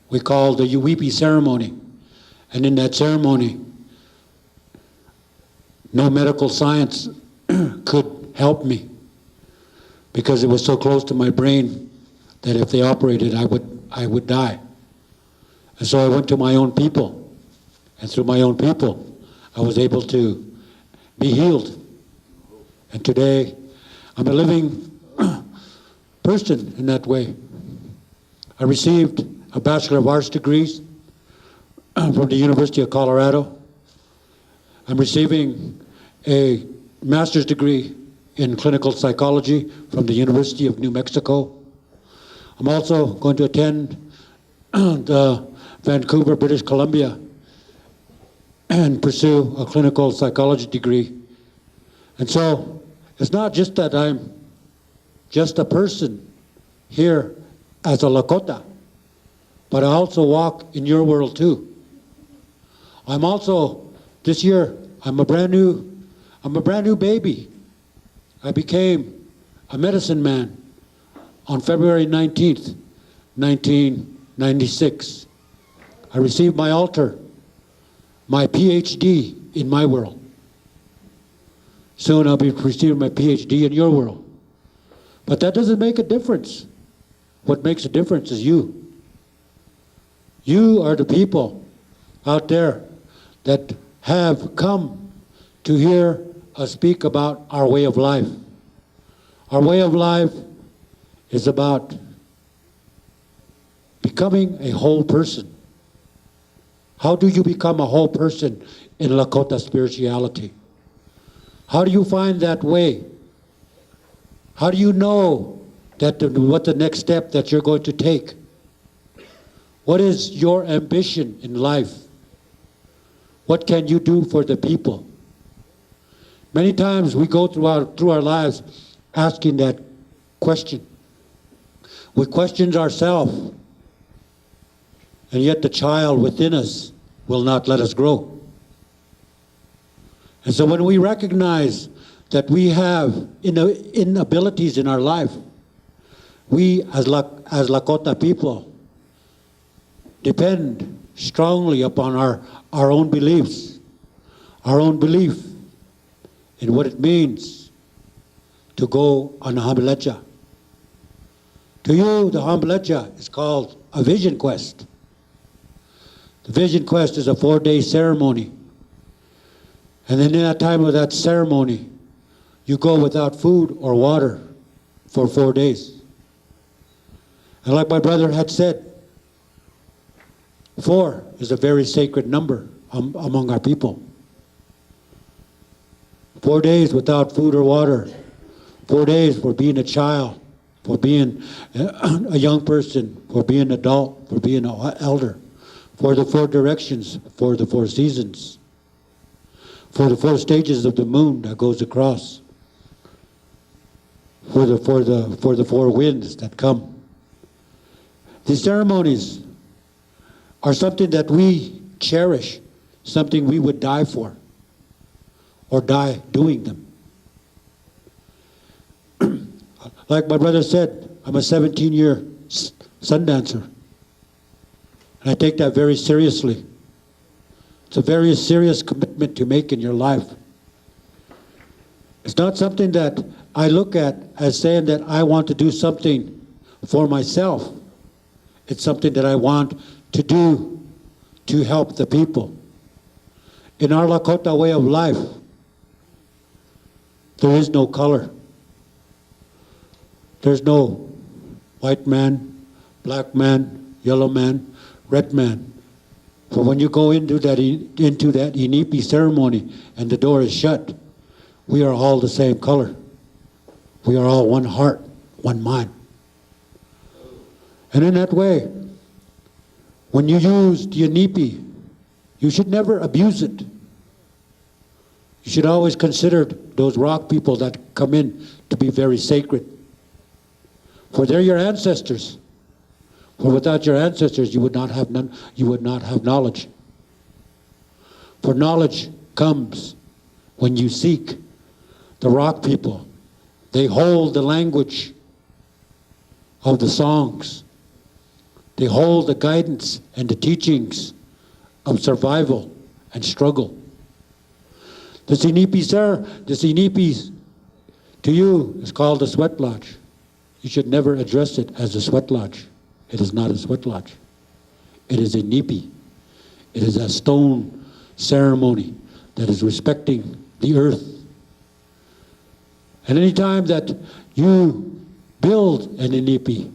Speaker 5: we called the Uweepi ceremony. And in that ceremony, no medical science could help me because it was so close to my brain that if they operated, I would die. And so I went to my own people. And through my own people, I was able to be healed. And today, I'm a living person in that way. I received a Bachelor of Arts degree from the University of Colorado. I'm receiving a master's degree in clinical psychology from the University of New Mexico. I'm also going to attend the Vancouver, British Columbia, and pursue a clinical psychology degree. And so it's not just that I'm just a person here as a Lakota, but I also walk in your world too. I'm also, this year, I'm a brand new baby. I became a medicine man on February 19th, 1996. I received my altar, my PhD in my world. Soon I'll be receiving my PhD in your world. But that doesn't make a difference. What makes a difference is you. You are the people out there that have come to hear us speak about our way of life. Our way of life is about becoming a whole person. How do you become a whole person in Lakota spirituality? How do you find that way? How do you know what the next step that you're going to take? What is your ambition in life? What can you do for the people? Many times we go through our lives asking that question. We question ourselves, and yet the child within us will not let us grow. And so when we recognize that we have inabilities in our life, we as Lakota people depend strongly upon our own beliefs, our own belief in what it means to go on a hambelecha. To you, the hambelecha is called a vision quest. The vision quest is a 4-day ceremony. And then in that time of that ceremony, you go without food or water for 4 days. And like my brother had said, 4 is a very sacred number among our people. 4 days without food or water. 4 days for being a child, for being a young person, for being an adult, for being an elder, for the 4 directions, for the 4 seasons, for the 4 stages of the moon that goes across, for the 4 winds that come. These ceremonies are something that we cherish, something we would die for, or die doing them. Like my brother said, I'm a 17-year sun dancer. And I take that very seriously. It's a very serious commitment to make in your life. It's not something that I look at as saying that I want to do something for myself. It's something that I want to do to help the people. In our Lakota way of life, there is no color. There's no white man, black man, yellow man, red man. For when you go into that Inipi ceremony and the door is shut, we are all the same color. We are all one heart, one mind. And in that way, when you use the Inipi, you should never abuse it. You should always consider those rock people that come in to be very sacred. For they're your ancestors. For without your ancestors, you would not have knowledge. For knowledge comes when you seek. The rock people, they hold the language of the songs. They hold the guidance and the teachings of survival and struggle. The Inipi to you is called a sweat lodge. You should never address it as a sweat lodge. It is not a sweat lodge. It is a Inipi. It is a stone ceremony that is respecting the earth. And any time that you build an Inipi,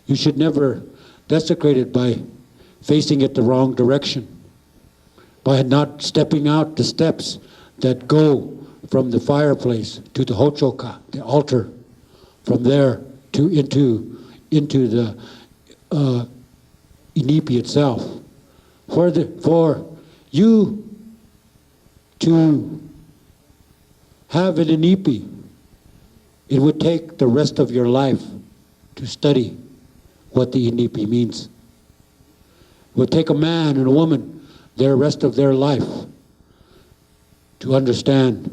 Speaker 5: you should never desecrate it by facing it the wrong direction, by not stepping out the steps that go from the fireplace to the hochoka, the altar, from there to into the Inipi itself. For you to have an Inipi, it would take the rest of your life to study what the Inipi means. It would take a man and a woman the rest of their life to understand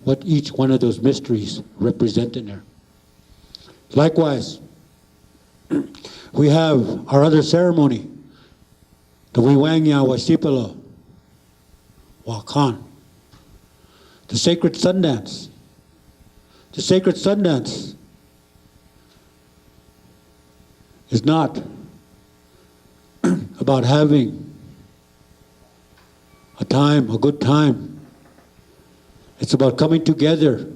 Speaker 5: what each one of those mysteries represent in there. Likewise, we have our other ceremony, the Wiwangya Wasipalo, Wakan, the sacred Sundance. The sacred Sundance is not about having a good time. It's about coming together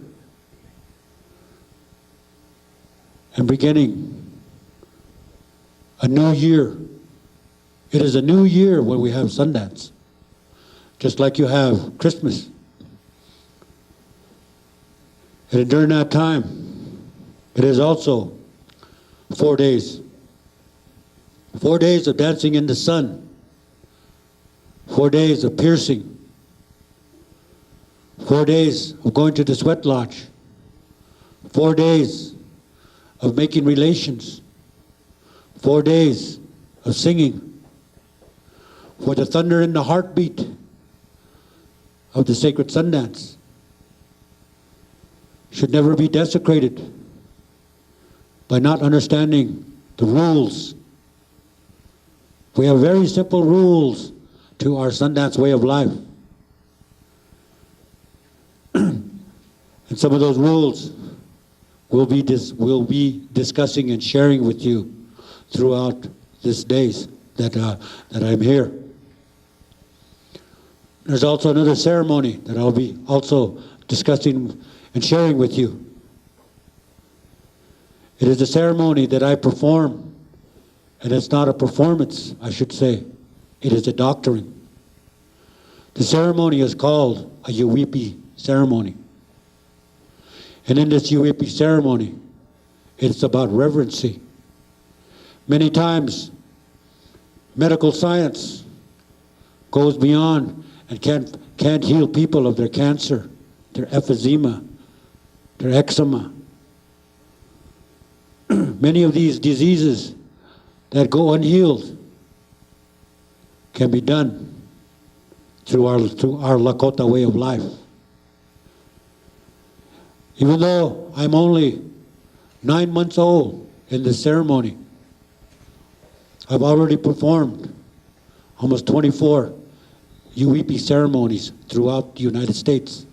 Speaker 5: and beginning a new year. It is a new year when we have Sundance, just like you have Christmas. And during that time, it is also 4 days. 4 days of dancing in the sun. 4 days of piercing. 4 days of going to the sweat lodge. 4 days of making relations. 4 days of singing. For the thunder and the heartbeat of the sacred Sundance should never be desecrated by not understanding the rules. We have very simple rules to our Sundance way of life. And some of those rules we'll be discussing and sharing with you throughout these days that I'm here. There's also another ceremony that I'll be also discussing and sharing with you. It is a ceremony that I perform, and it's not a performance, I should say. It is a doctrine. The ceremony is called a Yuwipi ceremony. And in this Yuwipi ceremony, it's about reverency. Many times, medical science goes beyond and can't heal people of their cancer, their emphysema, their eczema. Many of these diseases that go unhealed can be done through our Lakota way of life. Even though I'm only 9 months old in this ceremony, I've already performed almost 24 Yuwipi ceremonies throughout the United States.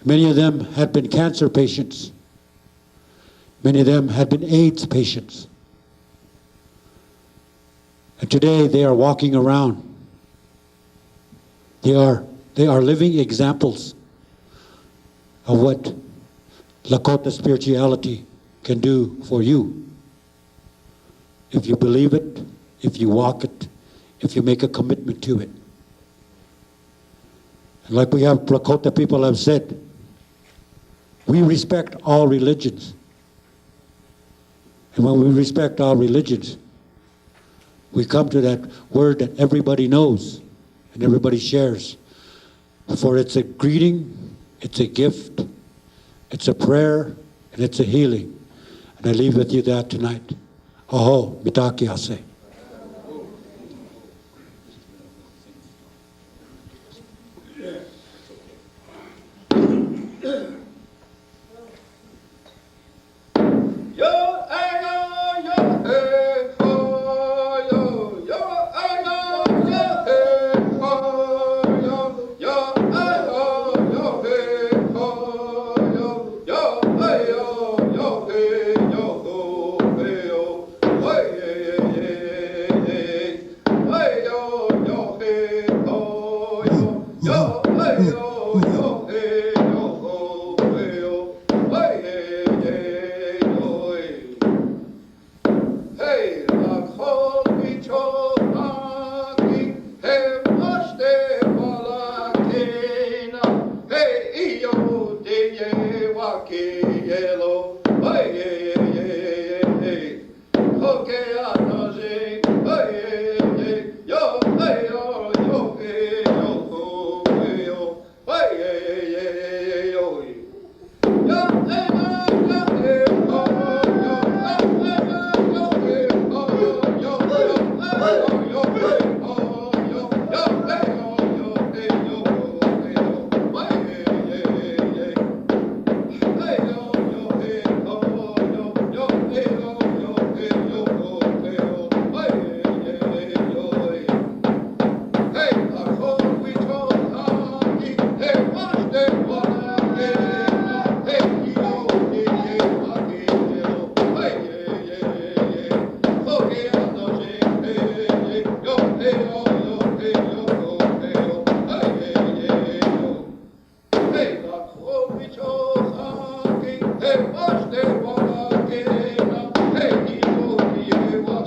Speaker 5: Many of them had been cancer patients. Many of them had been AIDS patients. And today they are walking around. They are living examples of what Lakota spirituality can do for you. If you believe it, if you walk it, if you make a commitment to it. And like we have Lakota people have said, we respect all religions. And when we respect all religions, we come to that word that everybody knows and everybody shares. For it's a greeting, it's a gift, it's a prayer, and it's a healing. And I leave with you that tonight. Aho, mitaki ase.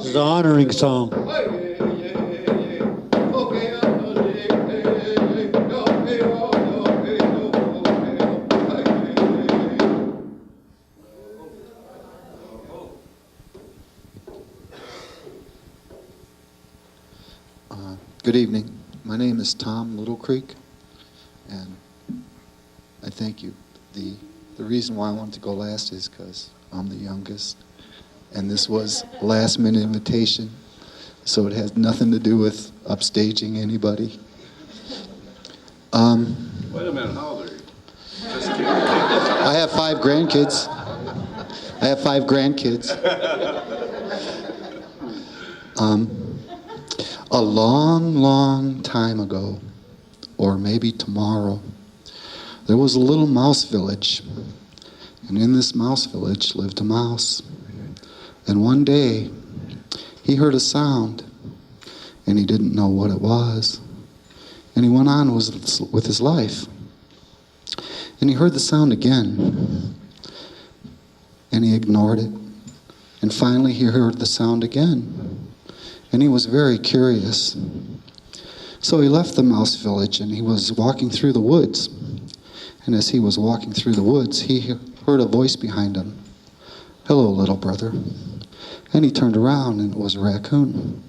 Speaker 5: This is an honoring song.
Speaker 6: Good evening. My name is Tom Little Creek, and I thank you. The reason why I wanted to go last is because I'm the youngest, and this was a last-minute invitation, so it has nothing to do with upstaging anybody.
Speaker 4: Wait a minute, how old are you?
Speaker 6: I have 5 grandkids. A long, long time ago, or maybe tomorrow, there was a little mouse village. And in this mouse village lived a mouse. And one day, he heard a sound, and he didn't know what it was. And he went on with his life. And he heard the sound again, and he ignored it. And finally, he heard the sound again. And he was very curious. So he left the mouse village and he was walking through the woods. And as he was walking through the woods, he heard a voice behind him. "Hello, little brother." And he turned around and it was a raccoon.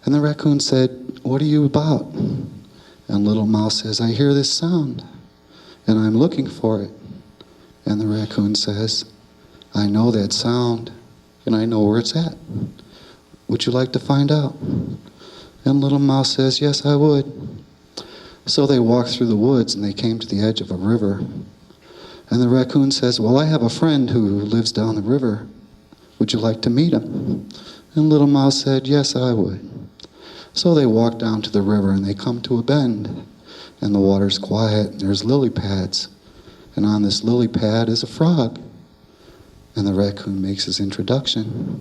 Speaker 6: And the raccoon said, "What are you about?" And little mouse says, "I hear this sound and I'm looking for it." And the raccoon says, "I know that sound and I know where it's at. Would you like to find out?" And little mouse says, "Yes, I would." So they walked through the woods and they came to the edge of a river. And the raccoon says, "Well, I have a friend who lives down the river. Would you like to meet him?" And little mouse said, "Yes, I would." So they walk down to the river and they come to a bend. And the water's quiet and there's lily pads. And on this lily pad is a frog. And the raccoon makes his introduction.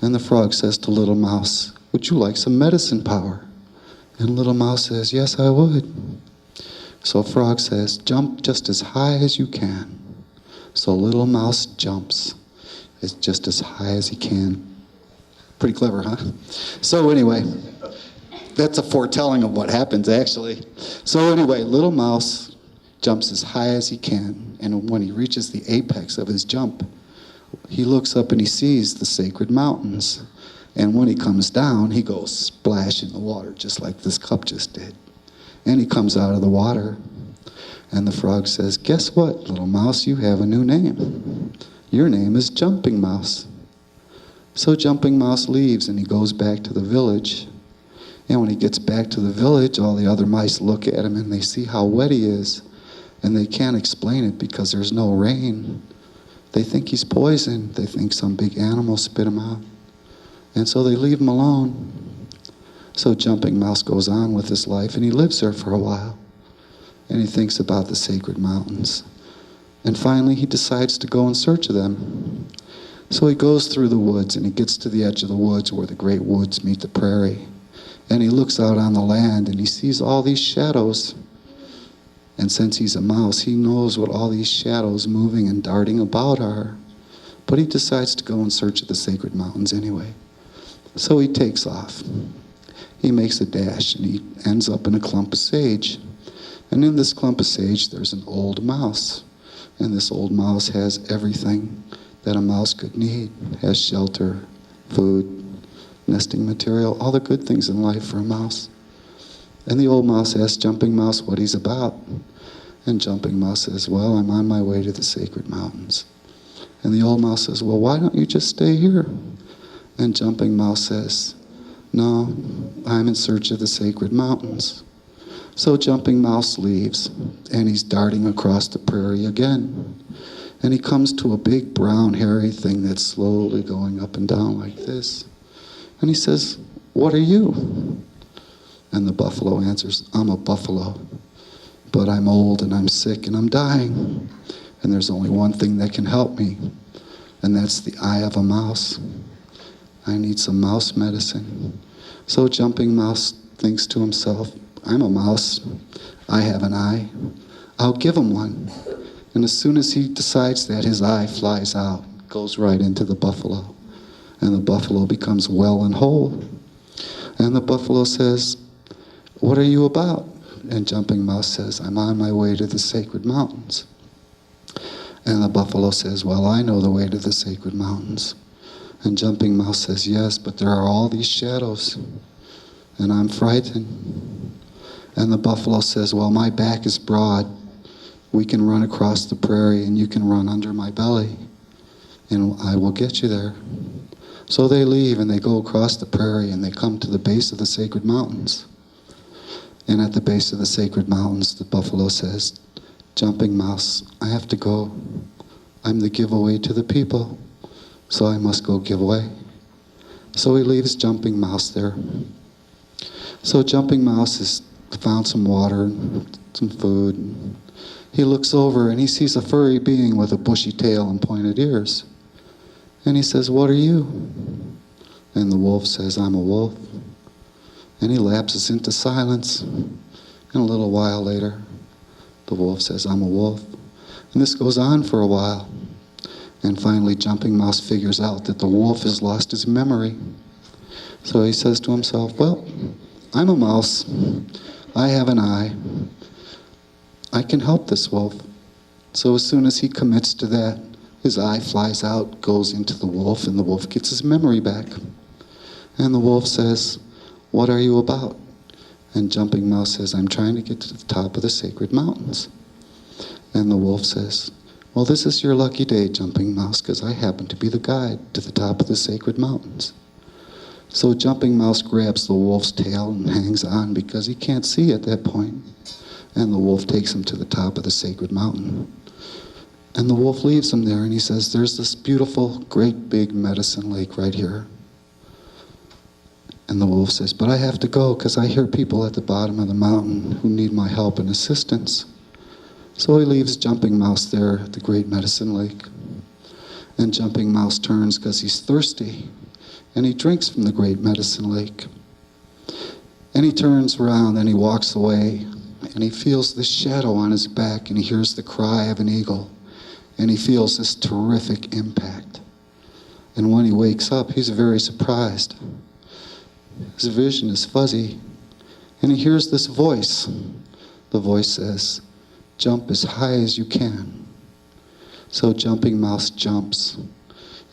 Speaker 6: And the frog says to little mouse, "Would you like some medicine power?" And little mouse says, "Yes, I would." So frog says, "Jump just as high as you can." So little mouse jumps just as high as he can. Pretty clever, huh? So anyway, that's a foretelling of what happens, actually. So anyway, little mouse jumps as high as he can. And when he reaches the apex of his jump, he looks up and he sees the sacred mountains. And when he comes down, he goes splash in the water, just like this cup just did. And he comes out of the water. And the frog says, "Guess what, little mouse? You have a new name. Your name is Jumping Mouse." So Jumping Mouse leaves and he goes back to the village. And when he gets back to the village, all the other mice look at him and they see how wet he is. And they can't explain it because there's no rain. They think he's poisoned. They think some big animal spit him out. And so they leave him alone. So Jumping Mouse goes on with his life, and he lives there for a while. And he thinks about the sacred mountains. And finally, he decides to go in search of them. So he goes through the woods, and he gets to the edge of the woods where the great woods meet the prairie. And he looks out on the land, and he sees all these shadows. And since he's a mouse, he knows what all these shadows moving and darting about are. But he decides to go in search of the sacred mountains anyway. So he takes off. He makes a dash, and he ends up in a clump of sage. And in this clump of sage, there's an old mouse. And this old mouse has everything that a mouse could need. It has shelter, food, nesting material, all the good things in life for a mouse. And the old mouse asks Jumping Mouse what he's about. And Jumping Mouse says, "Well, I'm on my way to the sacred mountains." And the old mouse says, "Well, why don't you just stay here?" And Jumping Mouse says, "No, I'm in search of the sacred mountains." So Jumping Mouse leaves, and he's darting across the prairie again. And he comes to a big brown hairy thing that's slowly going up and down like this. And he says, "What are you?" And the buffalo answers, "I'm a buffalo, but I'm old and I'm sick and I'm dying. And there's only one thing that can help me, and that's the eye of a mouse. I need some mouse medicine." So Jumping Mouse thinks to himself, "I'm a mouse. I have an eye. I'll give him one." And as soon as he decides that, his eye flies out, goes right into the buffalo. And the buffalo becomes well and whole. And the buffalo says, "What are you about?" And Jumping Mouse says, "I'm on my way to the sacred mountains." And the buffalo says, "Well, I know the way to the sacred mountains." And Jumping Mouse says, "Yes, but there are all these shadows, and I'm frightened." And the buffalo says, "Well, my back is broad. We can run across the prairie, and you can run under my belly, and I will get you there." So they leave, and they go across the prairie, and they come to the base of the sacred mountains. And at the base of the sacred mountains, the buffalo says, "Jumping Mouse, I have to go. I'm the giveaway to the people, so I must go give away." So he leaves Jumping Mouse there. So Jumping Mouse has found some water and some food. And he looks over, and he sees a furry being with a bushy tail and pointed ears. And he says, "What are you?" And the wolf says, "I'm a wolf." And he lapses into silence. And a little while later, the wolf says, "I'm a wolf." And this goes on for a while. And finally, Jumping Mouse figures out that the wolf has lost his memory. So he says to himself, "Well, I'm a mouse. I have an eye. I can help this wolf." So as soon as he commits to that, his eye flies out, goes into the wolf, and the wolf gets his memory back. And the wolf says, "What are you about?" And Jumping Mouse says, "I'm trying to get to the top of the sacred mountains." And the wolf says, "Well, this is your lucky day, Jumping Mouse, because I happen to be the guide to the top of the sacred mountains." So Jumping Mouse grabs the wolf's tail and hangs on because he can't see at that point. And the wolf takes him to the top of the sacred mountain. And the wolf leaves him there, and he says, "There's this beautiful, great big medicine lake right here." And the wolf says, "But I have to go because I hear people at the bottom of the mountain who need my help and assistance." So he leaves Jumping Mouse there at the great medicine lake. And Jumping Mouse turns because he's thirsty, and he drinks from the great medicine lake. And he turns around and he walks away, and he feels this shadow on his back, and he hears the cry of an eagle, and he feels this terrific impact. And when he wakes up, he's very surprised. His vision is fuzzy, and he hears this voice. The voice says, "Jump as high as you can." So Jumping Mouse jumps,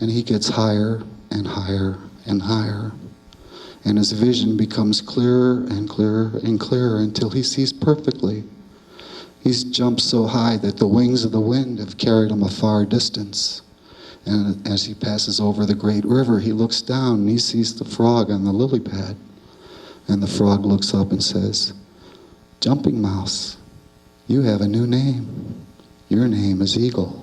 Speaker 6: and he gets higher and higher and higher. And his vision becomes clearer and clearer and clearer until he sees perfectly. He's jumped so high that the wings of the wind have carried him a far distance. And as he passes over the great river, he looks down and he sees the frog on the lily pad. And the frog looks up and says, "Jumping Mouse, you have a new name. Your name is Eagle."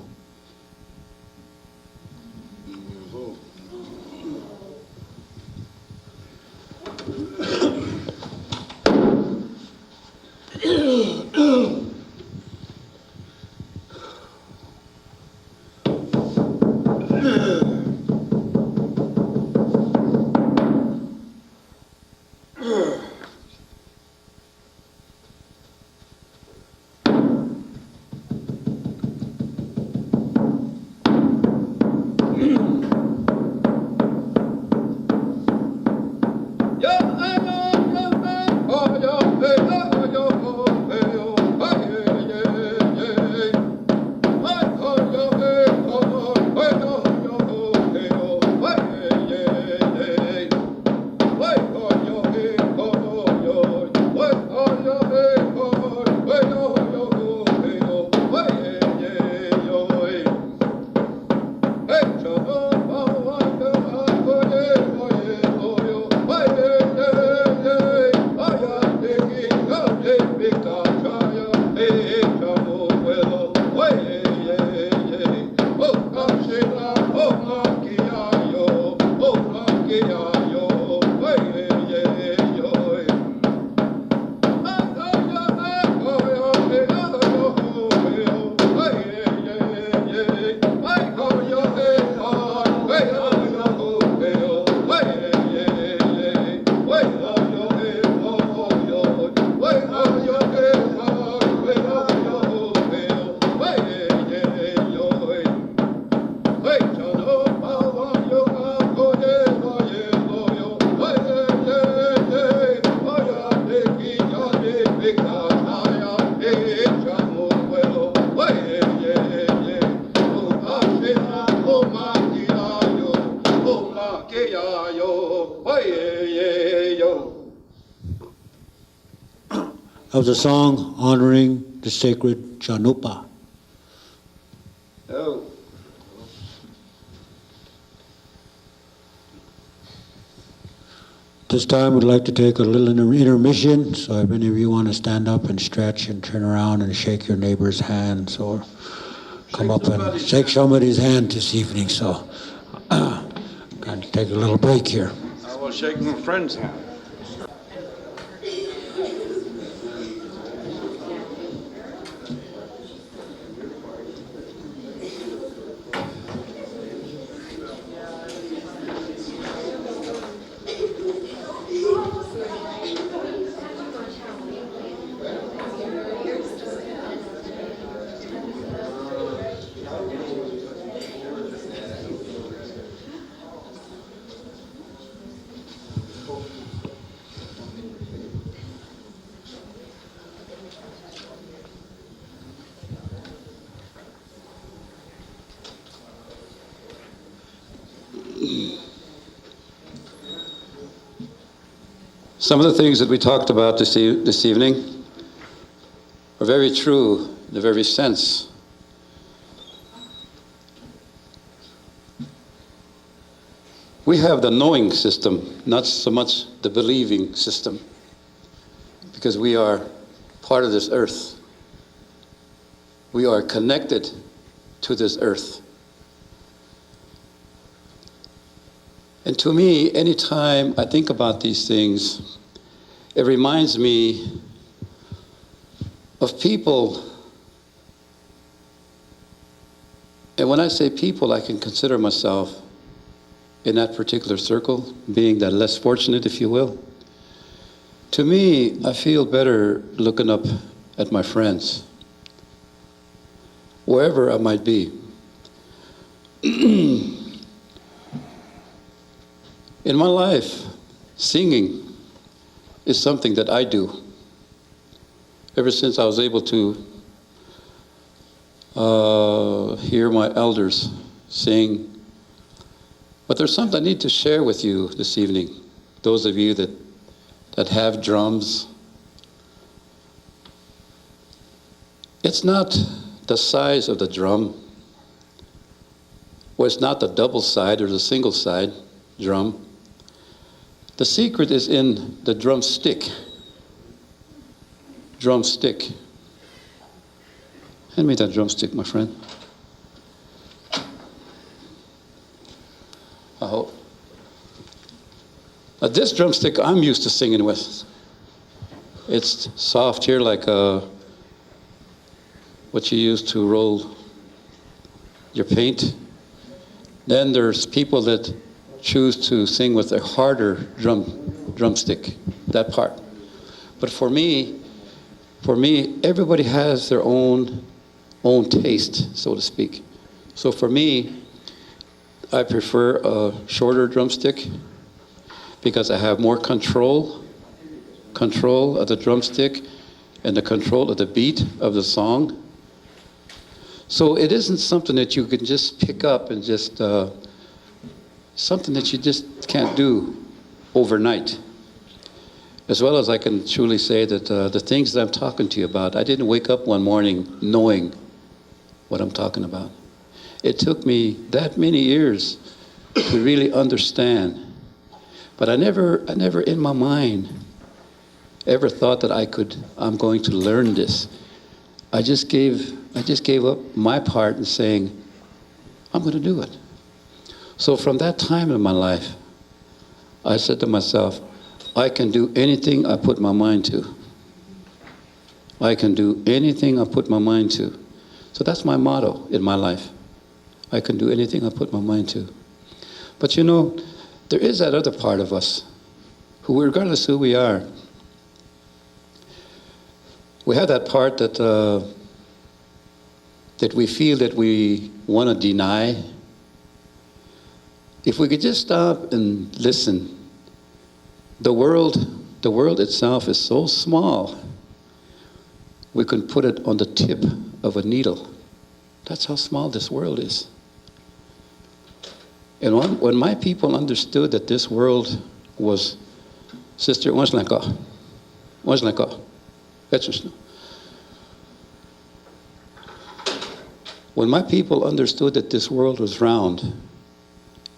Speaker 7: Yo,
Speaker 5: of the song honoring the sacred Chanupa.
Speaker 1: Oh.
Speaker 5: This time we'd like to take a little intermission, so if any of you want to stand up and stretch and turn around and shake your neighbor's hands or come up and shake somebody's hand this evening. So got to take a little break here.
Speaker 4: I will shake my friend's hand.
Speaker 1: Some of the things that we talked about this evening are very true in the very sense. We have the knowing system, not so much the believing system, because we are part of this earth. We are connected to this earth. And to me, anytime I think about these things, it reminds me of people. And when I say people, I can consider myself in that particular circle, being that less fortunate, if you will. To me, I feel better looking up at my friends, wherever I might be. In my life, singing is something that I do. Ever since I was able to hear my elders sing. But there's something I need to share with you this evening, those of you that have drums. It's not the size of the drum, or it's not the double side or the single side drum. The secret is in the drumstick. Drumstick. Hand me that drumstick, my friend. I hope. Now, this drumstick I'm used to singing with. It's soft here, like what you use to roll your paint. Then there's people that choose to sing with a harder drumstick, that part. But for me, everybody has their own taste, so to speak. So for me, I prefer a shorter drumstick because I have more control of the drumstick and the control of the beat of the song. So it isn't something that you can just pick up and just something that you just can't do overnight. As well as I can truly say that the things that I'm talking to you about, I didn't wake up one morning knowing what I'm talking about. It took me that many years to really understand. But I never in my mind ever thought that I'm going to learn this. I just gave up my part in saying, I'm going to do it. So from that time in my life, I said to myself, I can do anything I put my mind to. I can do anything I put my mind to. So that's my motto in my life. I can do anything I put my mind to. But you know, there is that other part of us who, regardless who we are, we have that part that we feel that we want to deny. If we could just stop and listen, the world itself is so small, we can put it on the tip of a needle. That's how small this world is. And when my people understood that this world was, Sister, When my people understood that this world was round,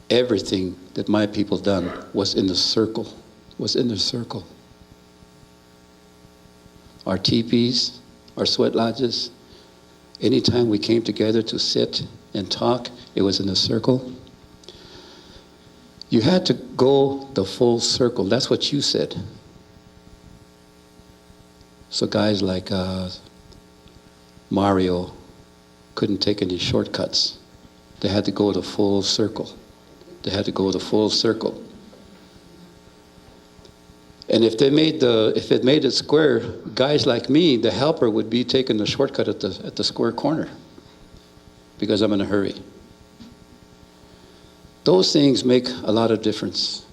Speaker 1: everything that my people done was in the circle, Our teepees, our sweat lodges, anytime we came together to sit and talk, it was in a circle. You had to go the full circle. That's what you said. So guys like Mario couldn't take any shortcuts. They had to go the full circle. And if it made it square, guys like me, the helper, would be taking the shortcut at the square corner because I'm in a hurry. Those things make a lot of difference.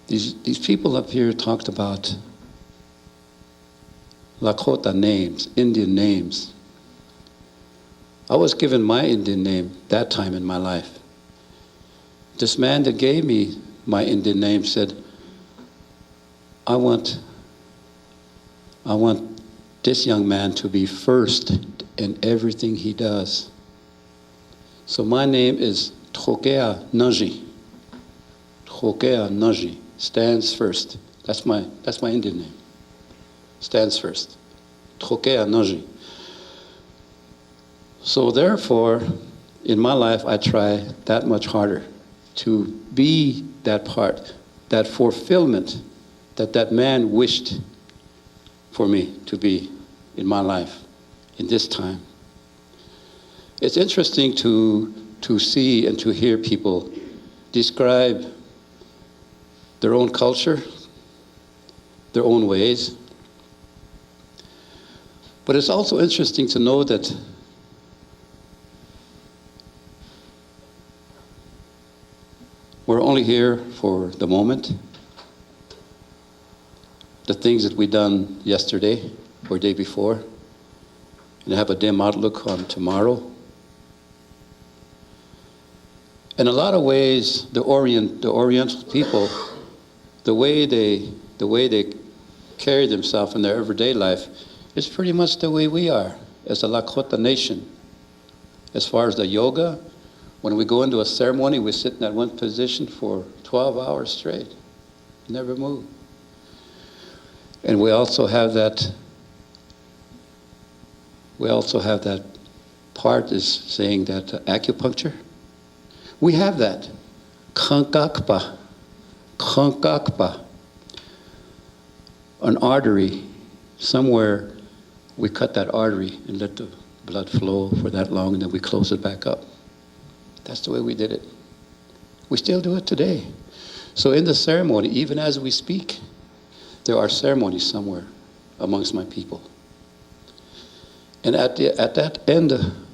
Speaker 1: These people up here talked about Lakota names, Indian names. I was given my Indian name that time in my life. This man that gave me my Indian name said, I want this young man to be first in everything he does. So my name is Trokea Naji. Trokea Naji stands first. That's my Indian name. Stands first. Trokea Naji. So therefore, in my life, I try that much harder to be that part, that fulfillment that man wished for me to be in my life in this time. It's interesting to see and to hear people describe their own culture, their own ways. But it's also interesting to know that we're only here for the moment. The things that we done yesterday or day before, and have a dim outlook on tomorrow. In a lot of ways, the Oriental people, the way they carry themselves in their everyday life is pretty much the way we are as a Lakota nation. As far as the yoga, when we go into a ceremony, we sit in that one position for 12 hours straight, never move. And we also have that part is saying that acupuncture. We have that. Kankakpa. An artery. Somewhere we cut that artery and let the blood flow for that long, and then we close it back up. That's the way we did it. We still do it today. So in the ceremony, even as we speak, there are ceremonies somewhere amongst my people. And at that end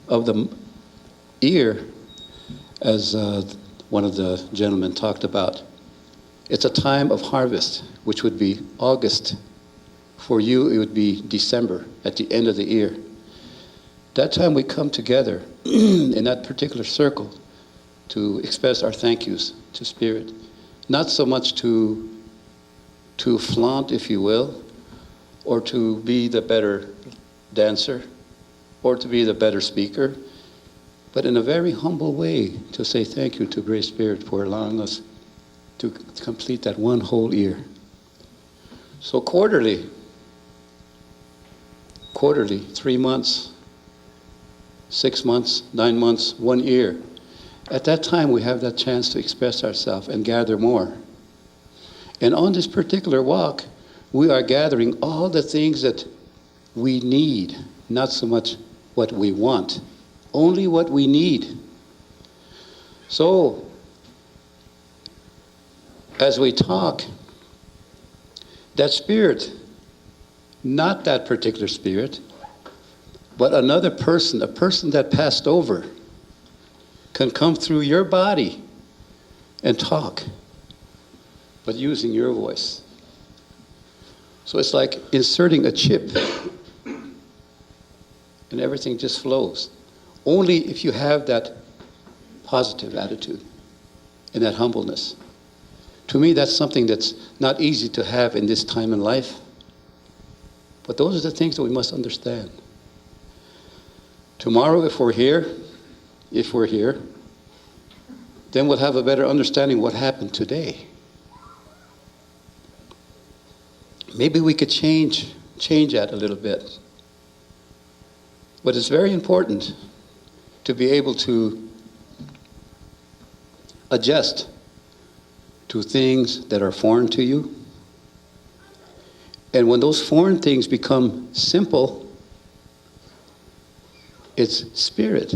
Speaker 1: of the year, as one of the gentlemen talked about, it's a time of harvest, which would be August. For you, it would be December, at the end of the year. That time we come together in that particular circle to express our thank yous to Spirit. Not so much to flaunt, if you will, or to be the better dancer, or to be the better speaker, but in a very humble way to say thank you to Great Spirit for allowing us to complete that one whole year. So quarterly, 3 months, 6 months, 9 months, 1 year. At that time, we have that chance to express ourselves and gather more. And on this particular walk, we are gathering all the things that we need, not so much what we want, only what we need. So, as we talk, that spirit, not that particular spirit, but another person, a person that passed over, can come through your body and talk, but using your voice. So it's like inserting a chip, and everything just flows. Only if you have that positive attitude and that humbleness. To me, that's something that's not easy to have in this time in life, But those are the things that we must understand. Tomorrow, if we're here, then we'll have a better understanding what happened today. Maybe we could change that a little bit. But it's very important to be able to adjust to things that are foreign to you. And when those foreign things become simple, it's spirit.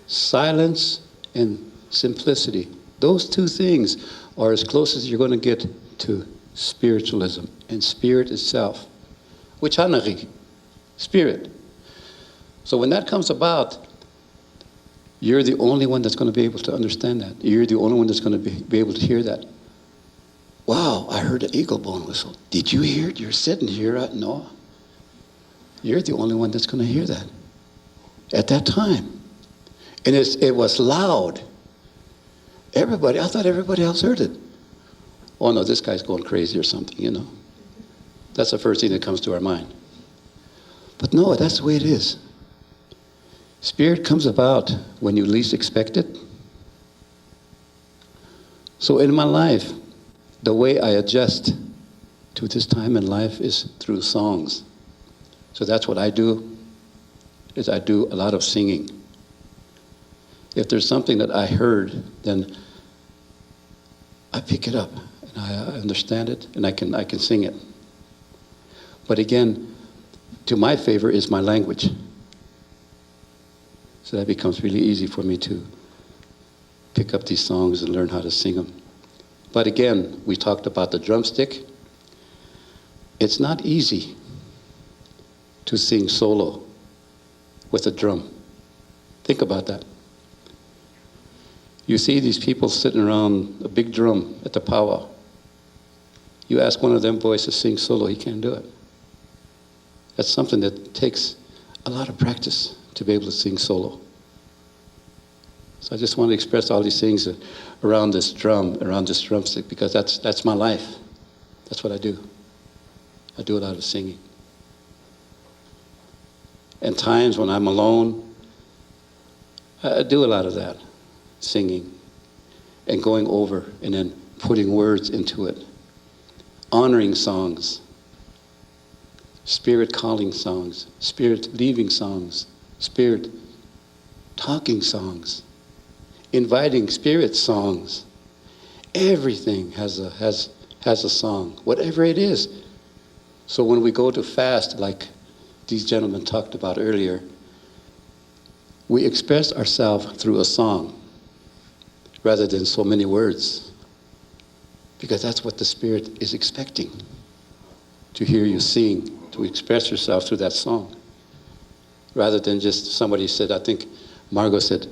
Speaker 1: Silence and simplicity. Those two things are as close as you're going to get to spiritualism and spirit itself. Wichanari, spirit. So when that comes about, you're the only one that's going to be able to understand that. You're the only one that's going to be able to hear that. Wow, I heard an eagle bone whistle. Did you hear it? You're sitting here. No. You're the only one that's going to hear that at that time. And it was loud. I thought everybody else heard it. Oh no, this guy's going crazy or something, you know. That's the first thing that comes to our mind. But no, that's the way it is. Spirit comes about when you least expect it. So in my life, the way I adjust to this time in life is through songs. So that's what I do, is I do a lot of singing. If there's something that I heard, then I pick it up and I understand it and I can sing it. But again, to my favor is my language. So that becomes really easy for me to pick up these songs and learn how to sing them. But again, we talked about the drumstick. It's not easy to sing solo with a drum. Think about that. You see these people sitting around a big drum at the powwow. You ask one of them boys to sing solo, he can't do it. That's something that takes a lot of practice to be able to sing solo. So I just want to express all these things around this drumstick, because that's my life. That's what I do. I do a lot of singing. And times when I'm alone, I do a lot of that, singing and going over and then putting words into it, honoring songs, spirit calling songs, spirit leaving songs, spirit talking songs, inviting spirit songs. Everything has a song, whatever it is. So when we go to fast, like these gentlemen talked about earlier, we express ourselves through a song rather than so many words, because that's what the Spirit is expecting, to hear you sing, to express yourself through that song, rather than just somebody said, I think Margo said,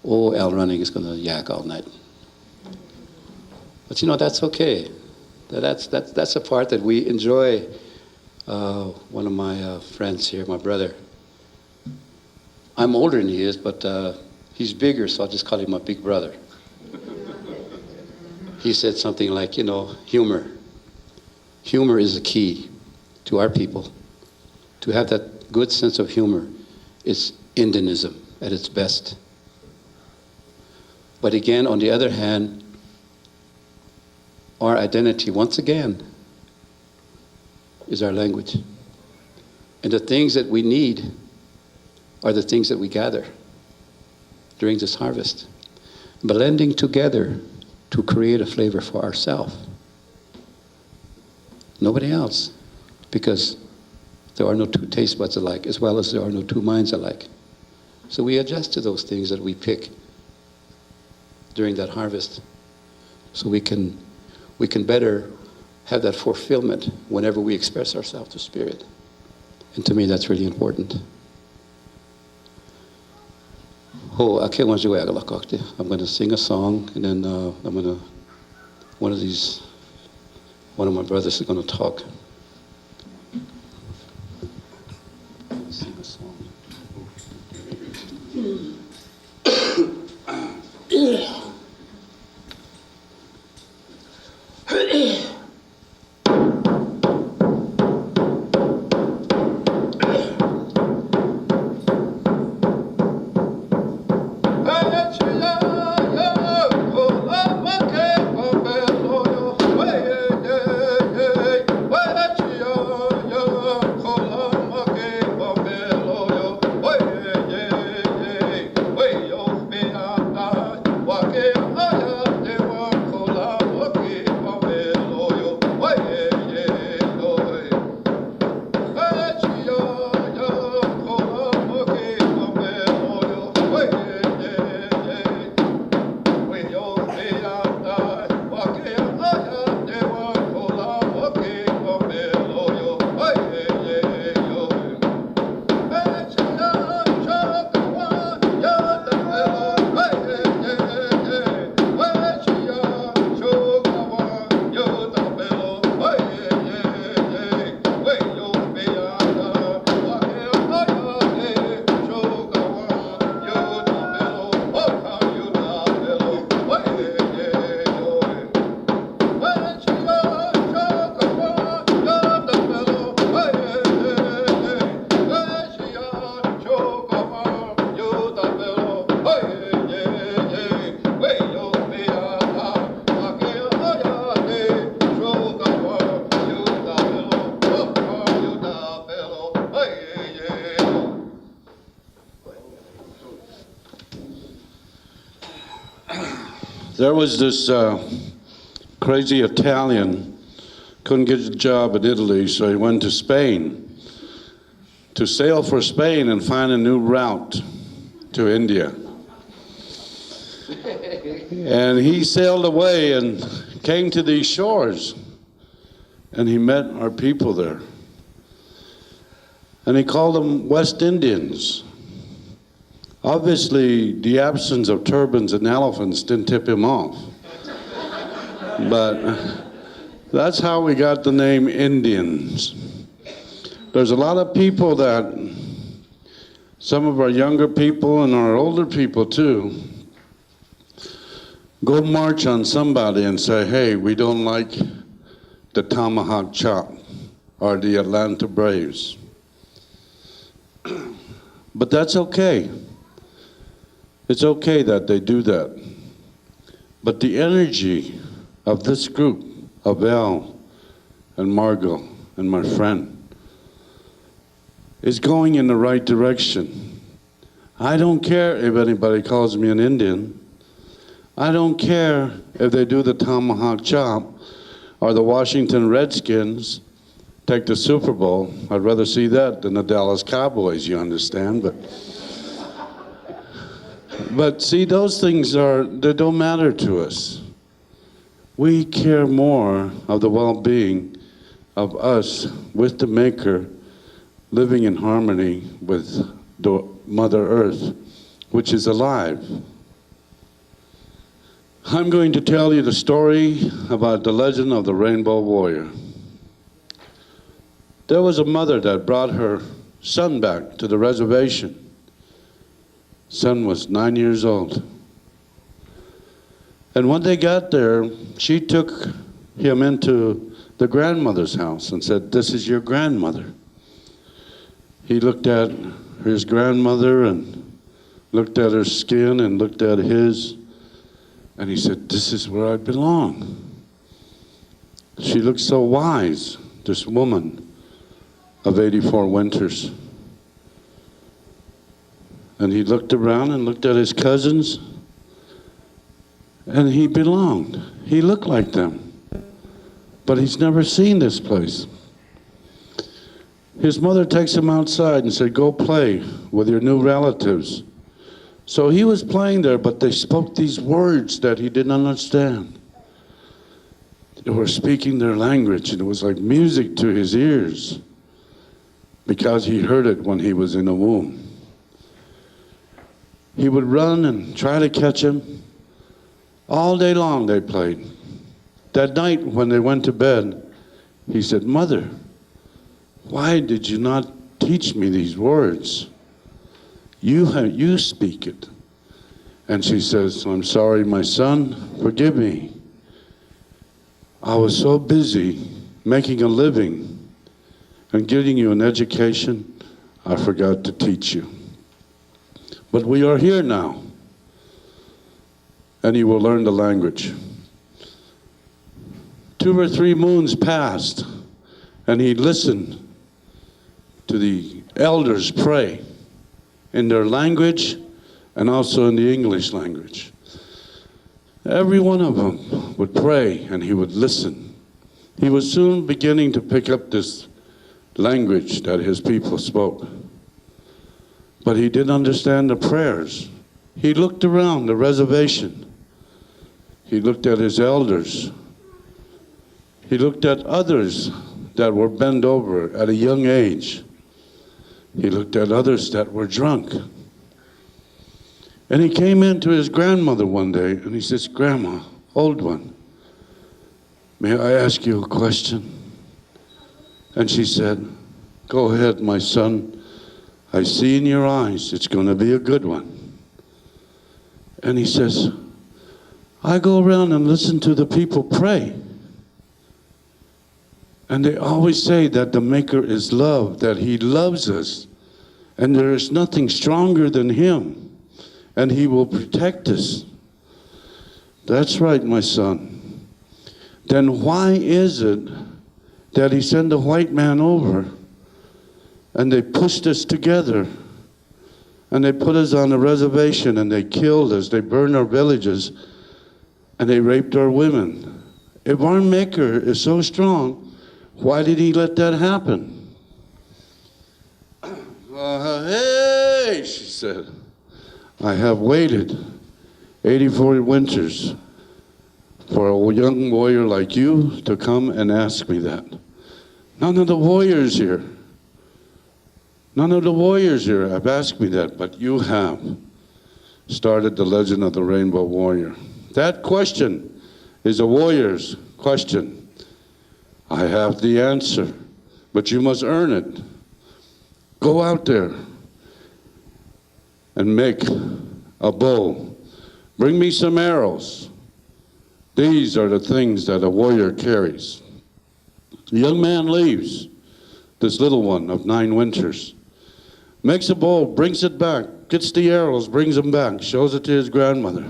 Speaker 1: oh, Al Running is going to yak all night. But you know, that's okay. That's a part that we enjoy. One of my friends here, my brother, I'm older than he is, but he's bigger, so I'll just call him my big brother. He said something like, you know, humor. Humor is the key to our people. To have that good sense of humor is Indianism at its best. But again, on the other hand, our identity, once again, is our language. And the things that we need are the things that we gather during this harvest, blending together to create a flavor for ourselves. Nobody else, because there are no two taste buds alike, as well as there are no two minds alike. So we adjust to those things that we pick during that harvest, so we can better have that fulfillment whenever we express ourselves to Spirit. And to me, that's really important. I'm going to sing a song, and then one of my brothers is going to talk. Sing a song.
Speaker 4: There was this crazy Italian, couldn't get a job in Italy, so he went to Spain to sail for Spain and find a new route to India. And he sailed away and came to these shores, and he met our people there. And he called them West Indians. Obviously, the absence of turbans and elephants didn't tip him off. But that's how we got the name Indians. There's a lot of people that, some of our younger people and our older people too, go march on somebody and say, hey, we don't like the tomahawk chop or the Atlanta Braves. But that's okay. It's okay that they do that. But the energy of this group, of Al and Margo and my friend, is going in the right direction. I don't care if anybody calls me an Indian. I don't care if they do the tomahawk chop or the Washington Redskins take the Super Bowl. I'd rather see that than the Dallas Cowboys, you understand? But see, those things they don't matter to us. We care more of the well-being of us with the Maker, living in harmony with the Mother Earth, which is alive. I'm going to tell you the story about the legend of the Rainbow Warrior. There was a mother that brought her son back to the reservation. Son was 9 years old. And when they got there, she took him into the grandmother's house and said, this is your grandmother. He looked at his grandmother and looked at her skin and looked at his, and he said, this is where I belong. She looked so wise, this woman of 84 winters. And he looked around and looked at his cousins, and he belonged. He looked like them, but he's never seen this place. His mother takes him outside and said, go play with your new relatives. So he was playing there, but they spoke these words that he didn't understand. They were speaking their language, and it was like music to his ears because he heard it when he was in the womb. He would run and try to catch him. All day long they played. That night when they went to bed, he said, Mother, why did you not teach me these words? You speak it. And she says, I'm sorry, my son, forgive me. I was so busy making a living and getting you an education, I forgot to teach you. But we are here now, and you will learn the language. 2 or 3 moons passed, and he listened to the elders pray in their language and also in the English language. Every one of them would pray, and he would listen. He was soon beginning to pick up this language that his people spoke. But he didn't understand the prayers. He looked around the reservation. He looked at his elders. He looked at others that were bent over at a young age. He looked at others that were drunk. And he came in to his grandmother one day and he says, Grandma, old one, may I ask you a question? And she said, go ahead, my son. I see in your eyes it's going to be a good one. And he says, I go around and listen to the people pray. And they always say that the Maker is love, that he loves us. And there is nothing stronger than him. And he will protect us. That's right, my son. Then why is it that he sent a white man over and they pushed us together and they put us on a reservation and they killed us, they burned our villages, and they raped our women. If our Maker is so strong, why did he let that happen? Hey, she said, I have waited 84 winters for a young warrior like you to come and ask me that. None of the warriors here have asked me that, but you have started the legend of the Rainbow Warrior. That question is a warrior's question. I have the answer, but you must earn it. Go out there and make a bow. Bring me some arrows. These are the things that a warrior carries. The young man leaves, this little one of 9 winters, makes a bow, brings it back, gets the arrows, brings them back, shows it to his grandmother.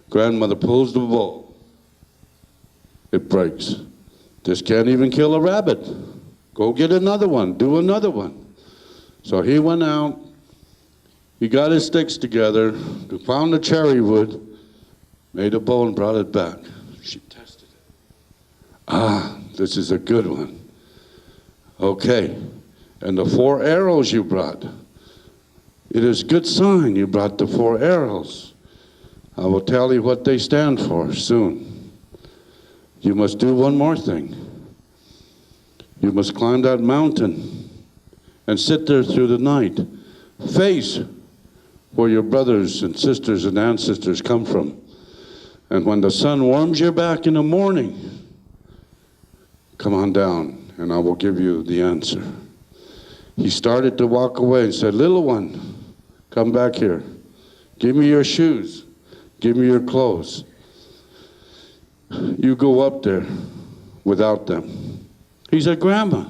Speaker 4: Grandmother pulls the bow. It breaks. This can't even kill a rabbit. Go get another one, do another one. So he went out, he got his sticks together, found the cherry wood, made a bow and brought it back. She tested it. Ah, this is a good one. Okay, and the 4 arrows you brought, it is a good sign you brought the 4 arrows. I will tell you what they stand for soon. You must do one more thing. You must climb that mountain and sit there through the night. Face where your brothers and sisters and ancestors come from. And when the sun warms your back in the morning, come on down and I will give you the answer. He started to walk away and said, little one, come back here. Give me your shoes. Give me your clothes. You go up there without them. He said, Grandma,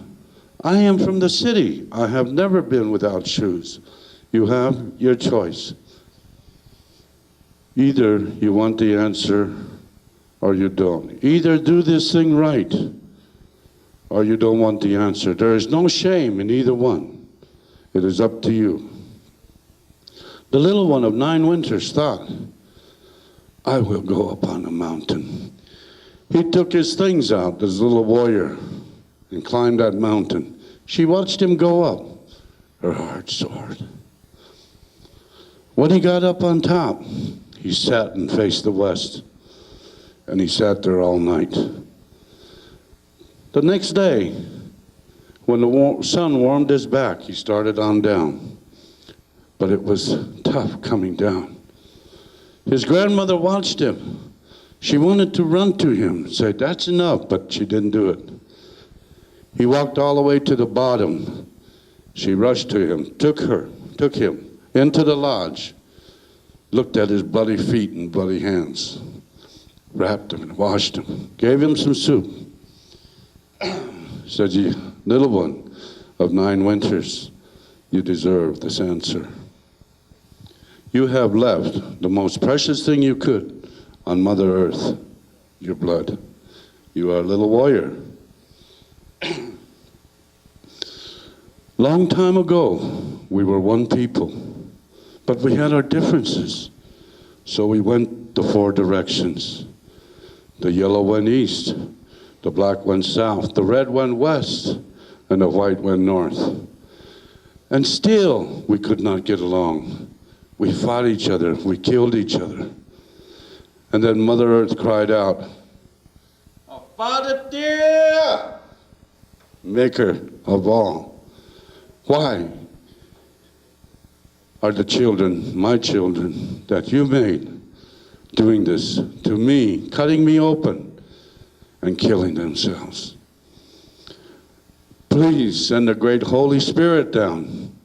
Speaker 4: I am from the city. I have never been without shoes. You have your choice. Either you want the answer or you don't. Either do this thing right or you don't want the answer. There is no shame in either one. It is up to you. The little one of 9 winters thought, I will go up on the mountain. He took his things out, this little warrior, and climbed that mountain. She watched him go up. Her heart soared. When he got up on top, he sat and faced the west, and he sat there all night. The next day, when the sun warmed his back, he started on down. But it was tough coming down. His grandmother watched him. She wanted to run to him and say, that's enough, but she didn't do it. He walked all the way to the bottom. She rushed to him, took him into the lodge, looked at his bloody feet and bloody hands, wrapped him and washed him, gave him some soup. Said, you little one of 9 winters, you deserve this answer. You have left the most precious thing you could on Mother Earth, your blood. You are a little warrior. Long time ago, we were one people, but we had our differences. So we went the 4 directions. The yellow went east, the black went south, the red went west, and the white went north. And still, we could not get along. We fought each other, we killed each other. And then Mother Earth cried out, Apache, Maker of all. Why are the children, my children, that you made, doing this to me, cutting me open and killing themselves? Please send the great Holy Spirit down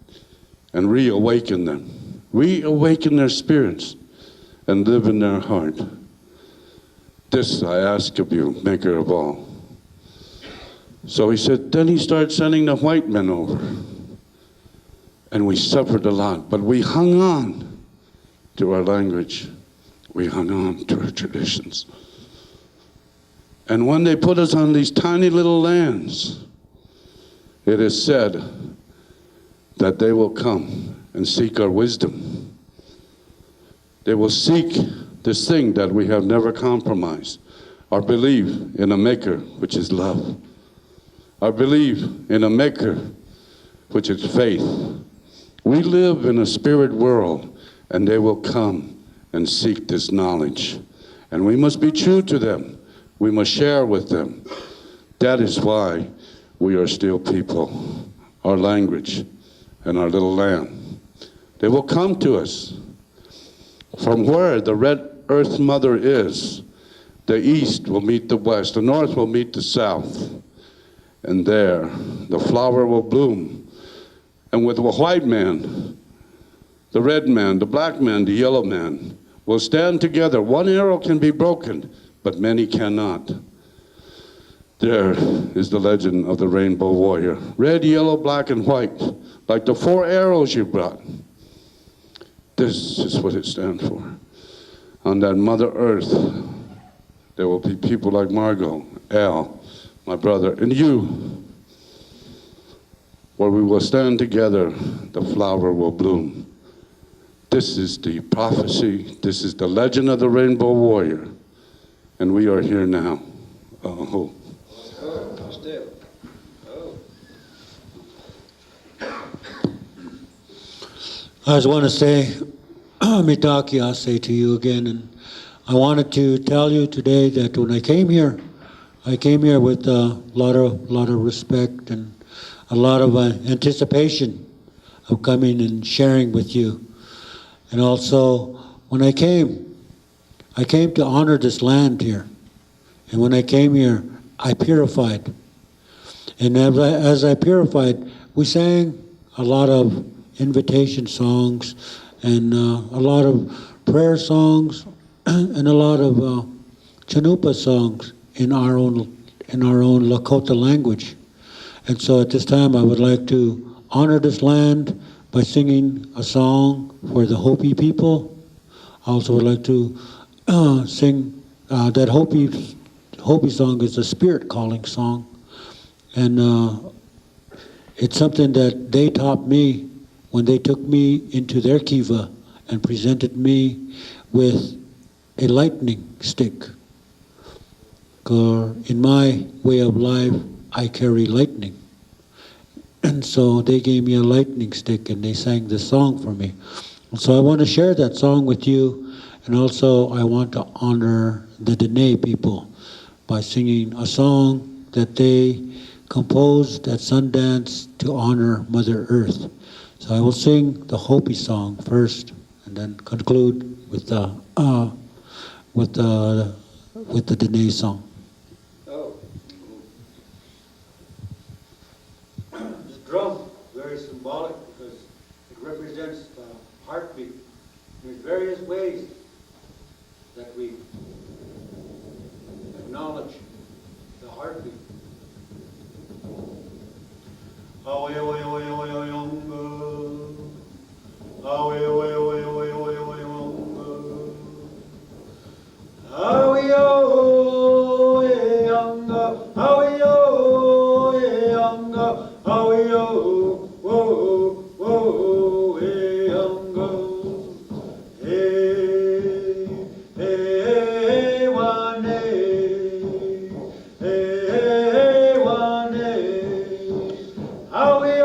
Speaker 4: and reawaken them. Reawaken their spirits and live in their heart. This I ask of you, Maker of all. So he said, then he started sending the white men over. And we suffered a lot, but we hung on to our language. We hung on to our traditions. And when they put us on these tiny little lands, it is said that they will come and seek our wisdom. They will seek this thing that we have never compromised, our belief in a maker, which is love, our belief in a maker, which is faith. We live in a spirit world, and they will come and seek this knowledge. And we must be true to them. We must share with them. That is why we are still people, our language and our little land. They will come to us from where the red earth mother is. The east will meet the west, the north will meet the south. And there, the flower will bloom. And with the white man, the red man, the black man, the yellow man will stand together. One arrow can be broken, but many cannot. There is the legend of the rainbow warrior. Red, yellow, black, and white, like the 4 arrows you brought. This is what it stands for. On that Mother Earth, there will be people like Margo, Al, my brother, and you. Where we will stand together, the flower will bloom. This is the prophecy. This is the legend of the rainbow warrior. And we are here now. Oh.
Speaker 5: I just want to say, Mitaki, I'll say to you again, and I wanted to tell you today that when I came here with a lot of respect and a lot of anticipation of coming and sharing with you. And also, when I came to honor this land here. And when I came here, I purified. And as I purified, we sang a lot of invitation songs and a lot of prayer songs and a lot of Chanupa songs in our own Lakota language. And so at this time, I would like to honor this land by singing a song for the Hopi people. I also would like to sing that Hopi song is a spirit calling song. And it's something that they taught me when they took me into their kiva and presented me with a lightning stick. In my way of life, I carry lightning. And so they gave me a lightning stick and they sang this song for me. So I want to share that song with you, and also I want to honor the Dene people by singing a song that they composed at Sundance to honor Mother Earth. So I will sing the Hopi song first, and then conclude with the Dene song. This drum very symbolic because it represents the heartbeat. There's various ways that we acknowledge the heartbeat.
Speaker 7: How we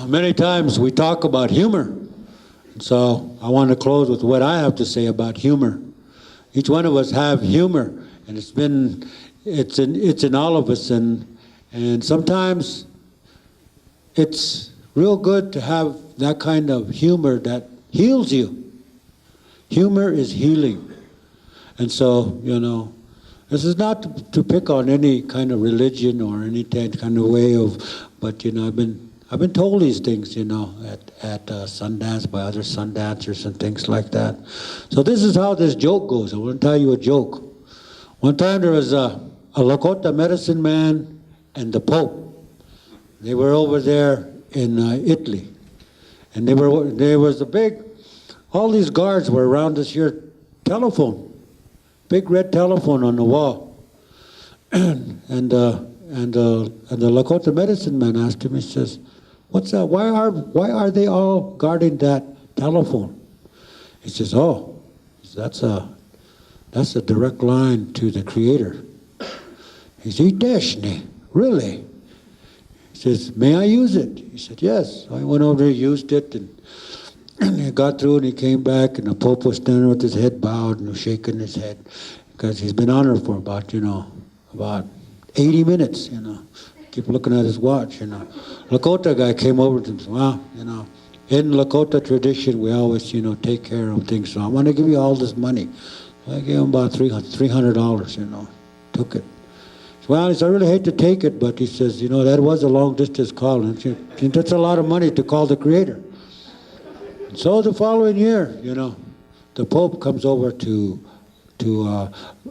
Speaker 5: many times we talk about humor. So I want to close with what I have to say about humor. Each one of us have humor, and it's in all of us, and sometimes it's real good to have that kind of humor that heals you. Humor is healing. And so, this is not to pick on any kind of religion or any kind of way of, but I've been told these things, at Sundance by other Sundancers and things like that. So this is how this joke goes. I want to tell you a joke. One time there was a Lakota medicine man and the Pope. They were over there in Italy, and there was a big. All these guards were around this here telephone, big red telephone on the wall, and the Lakota medicine man asked him. He says, "What's that? Why are they all guarding that telephone?" He says, "Oh, that's a direct line to the Creator." He said, "Deshni, really?" He says, "May I use it?" He said, "Yes." So I went over there, used it, and he got through, and he came back, and the Pope was standing with his head bowed and shaking his head because he's been on her for about 80 minutes. Keep looking at his watch. Lakota guy came over to him and said, "Well, in Lakota tradition, we always, take care of things. So I want to give you all this money." So I gave him about $300. Took it. Well, he said, "I really hate to take it, but," he says, "that was a long distance call, and that's a lot of money to call the Creator." And so the following year, the Pope comes over to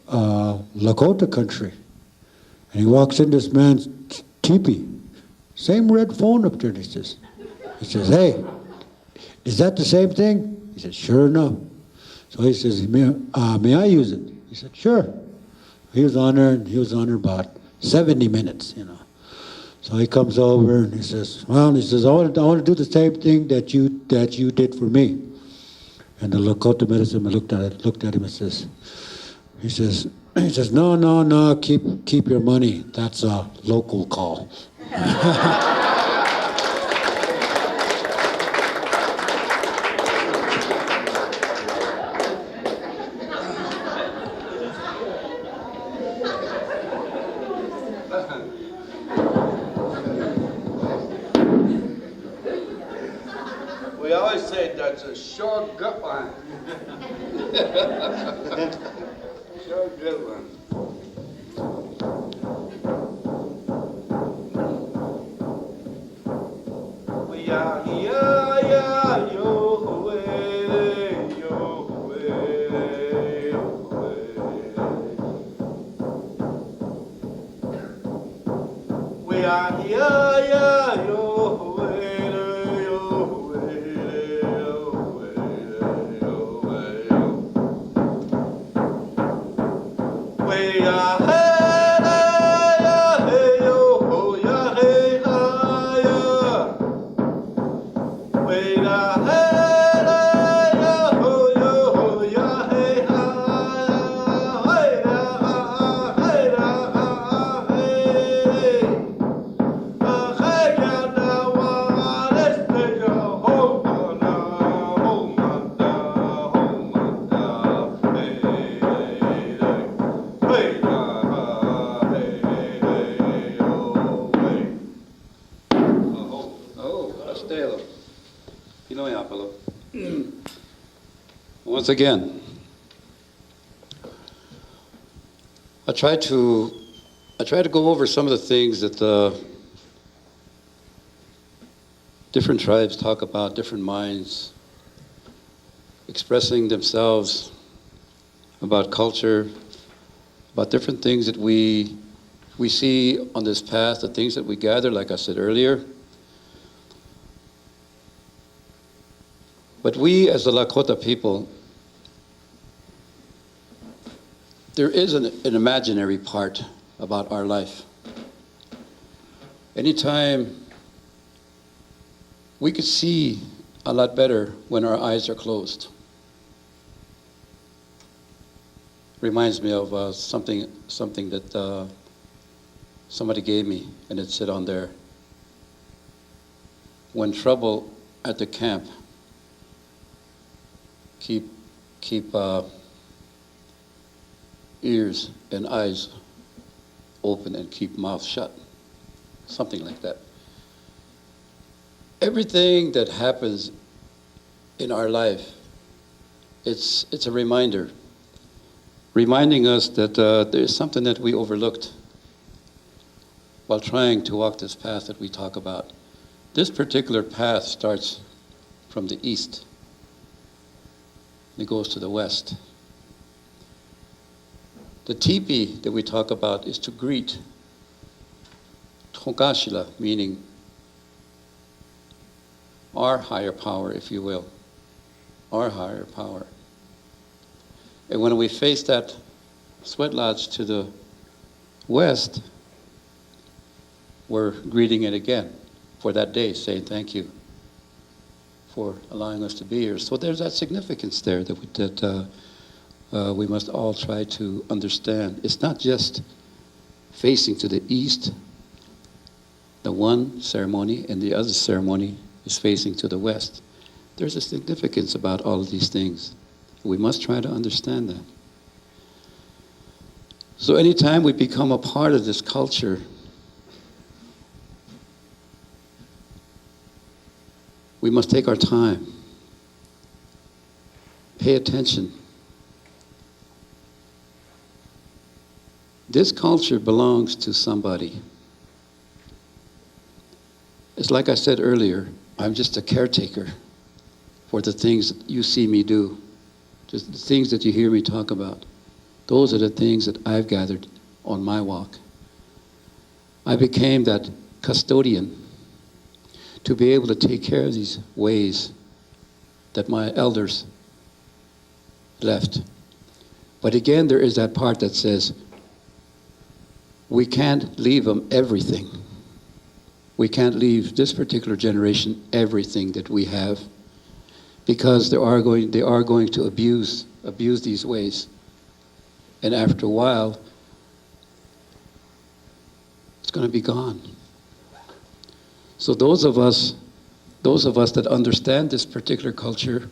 Speaker 5: Lakota country, and he walks in this man's teepee, same red phone up there. And he says, "Hey, is that the same thing?" He said, "Sure enough." So he says, may I use it?" He said, "Sure." He was on there about 70 minutes, So he comes over and he says, "Well," he says, I want to do the same thing that you did for me." And the Lakota medicine man looked at him and he says, no, keep your money. That's a local call.
Speaker 4: We always say that's a short gut line. Short gut one. We are here, yeah, yo, way, yo, way, yo, way. We are here, yeah, yo, way, yo, way, yo, way, yo, way. We are here.
Speaker 1: Once again, I try to go over some of the things that different tribes talk about, different minds expressing themselves about culture, about different things that we see on this path, the things that we gather, like I said earlier. But we, as the Lakota people, there is an imaginary part about our life. Anytime we could see a lot better when our eyes are closed. Reminds me of something that somebody gave me, and it said on there, when trouble at the camp, keep ears and eyes open and keep mouth shut. Something like that. Everything that happens in our life, it's a reminder, reminding us that there's something that we overlooked while trying to walk this path that we talk about. This particular path starts from the east. It goes to the west. The teepee that we talk about is to greet. Tongashila, meaning our higher power, if you will. Our higher power. And when we face that sweat lodge to the west, we're greeting it again for that day, saying thank you for allowing us to be here. So there's that significance there that we must all try to understand. It's not just facing to the east, the one ceremony, and the other ceremony is facing to the west. There's a significance about all of these things. We must try to understand that. So anytime we become a part of this culture, we must take our time, pay attention. This culture belongs to somebody. It's like I said earlier, I'm just a caretaker for the things that you see me do, just the things that you hear me talk about. Those are the things that I've gathered on my walk. I became that custodian to be able to take care of these ways that my elders left. But again, there is that part that says, we can't leave them everything. We can't leave this particular generation everything that we have, because they are going to abuse these ways. And after a while, it's going to be gone. So those of us that understand this particular culture,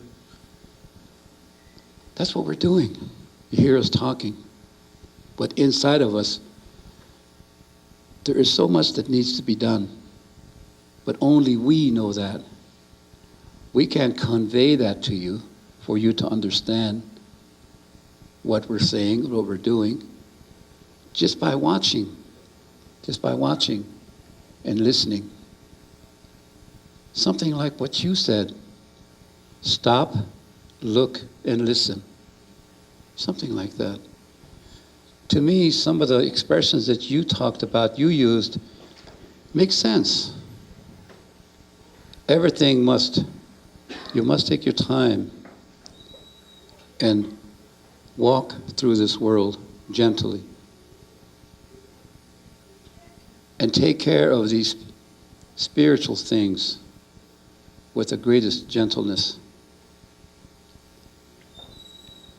Speaker 1: that's what we're doing. You hear us talking. But inside of us, there is so much that needs to be done. But only we know that. We can't convey that to you for you to understand what we're saying, what we're doing, just by watching and listening. Something like what you said, stop, look, and listen. Something like that. To me, some of the expressions that you talked about, you used, make sense. Everything you must take your time and walk through this world gently. And take care of these spiritual things with the greatest gentleness.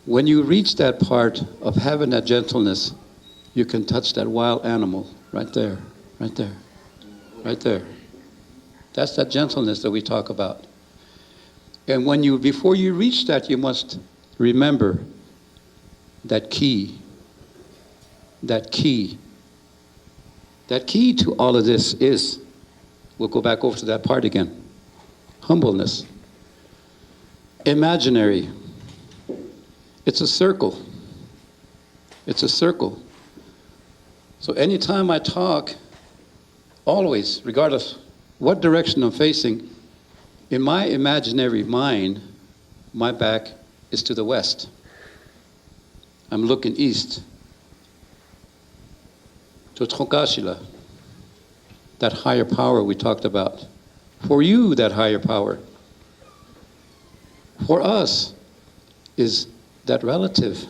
Speaker 1: When you reach that part of having that gentleness, you can touch that wild animal right there, right there, right there. That's that gentleness that we talk about. And before you reach that, you must remember that key. That key to all of this is, we'll go back over to that part again, humbleness. Imaginary. It's a circle. It's a circle. So anytime I talk, always, regardless what direction I'm facing, in my imaginary mind, my back is to the west. I'm looking east to Tongashila, that higher power we talked about. For you, that higher power. For us is that relative.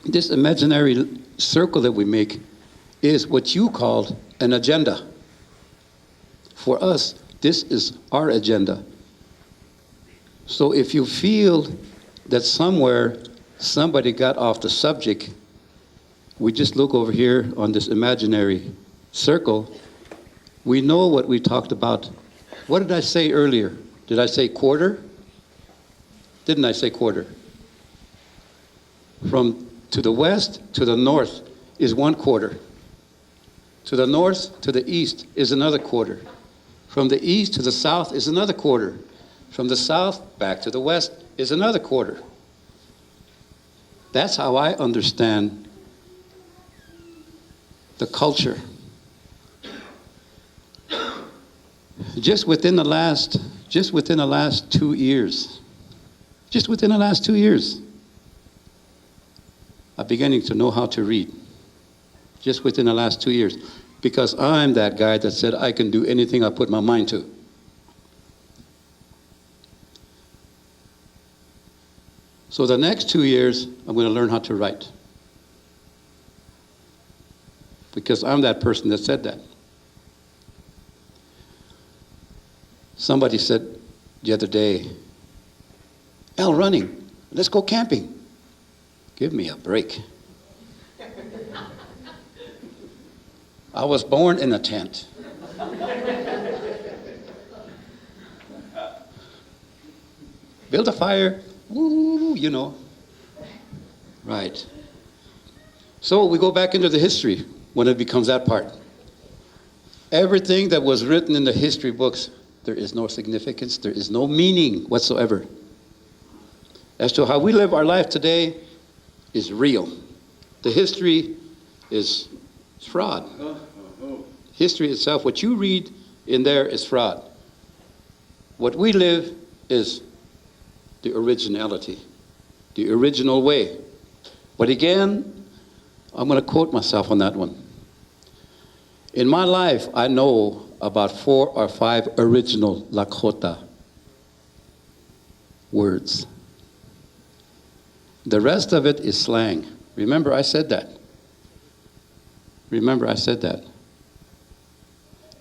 Speaker 1: This imaginary circle that we make is what you called an agenda. For us, this is our agenda. So if you feel that somewhere somebody got off the subject, we just look over here on this imaginary circle, we know what we talked about. What did I say earlier? Did I say quarter? Didn't I say quarter? From to the west to the north is 1 quarter. To the north to the east is another quarter. From the east to the south is another quarter. From the south back to the west is another quarter. That's how I understand the culture. Just within the last 2 years, I'm beginning to know how to read. Just within the last 2 years. Because I'm that guy that said I can do anything I put my mind to. So the next 2 years, I'm going to learn how to write. Because I'm that person that said that. Somebody said the other day, "Al, running, let's go camping." Give me a break. I was born in a tent. Build a fire, woo, you know. Right. So we go back into the history when it becomes that part. Everything that was written in the history books, there is no significance, there is no meaning whatsoever. As to how we live our life today is real. The history is fraud. History itself, what you read in there is fraud. What we live is the originality, the original way. But again, I'm going to quote myself on that one. In my life, I know about 4 or 5 original Lakota words. The rest of it is slang. Remember, I said that.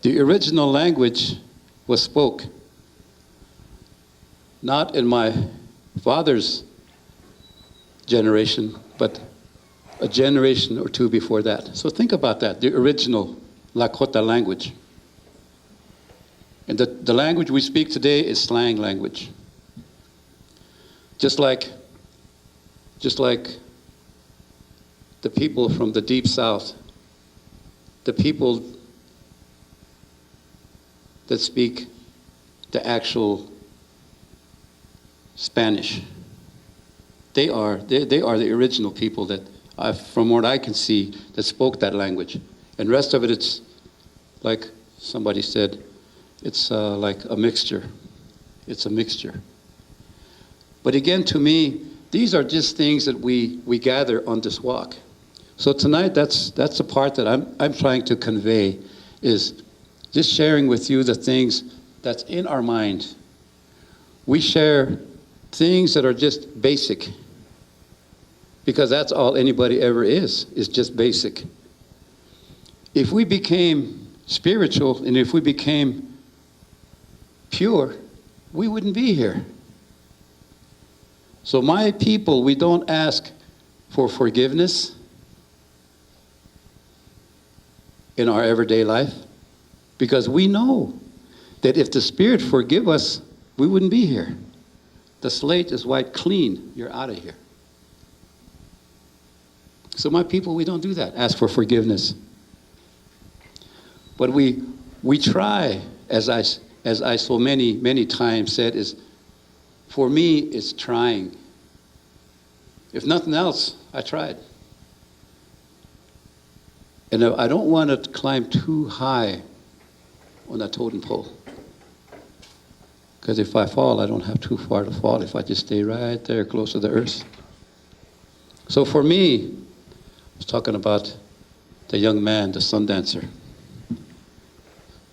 Speaker 1: The original language was spoke not in my father's generation, but a generation or 2 before that. So think about that, the original Lakota language. And the language we speak today is slang language. Just like the people from the deep south, the people that speak the actual Spanish. They are the original people that, from what I can see, that spoke that language. And the rest of it, it's like somebody said, it's like a mixture. It's a mixture. But again, to me, these are just things that we gather on this walk. So tonight, that's the part that I'm trying to convey, is just sharing with you the things that's in our mind. We share things that are just basic, because that's all anybody ever is just basic. If we became spiritual and if we became pure, we wouldn't be here. So my people, we don't ask for forgiveness in our everyday life, because we know that if the Spirit forgive us, we wouldn't be here. The slate is wiped clean. You're out of here. So my people, we don't do that, ask for forgiveness. But we try, as I so many times said, is, for me, it's trying. If nothing else, I tried. And I don't want to climb too high on that totem pole. Because if I fall, I don't have too far to fall if I just stay right there close to the earth. So for me, I was talking about the young man, the sun dancer.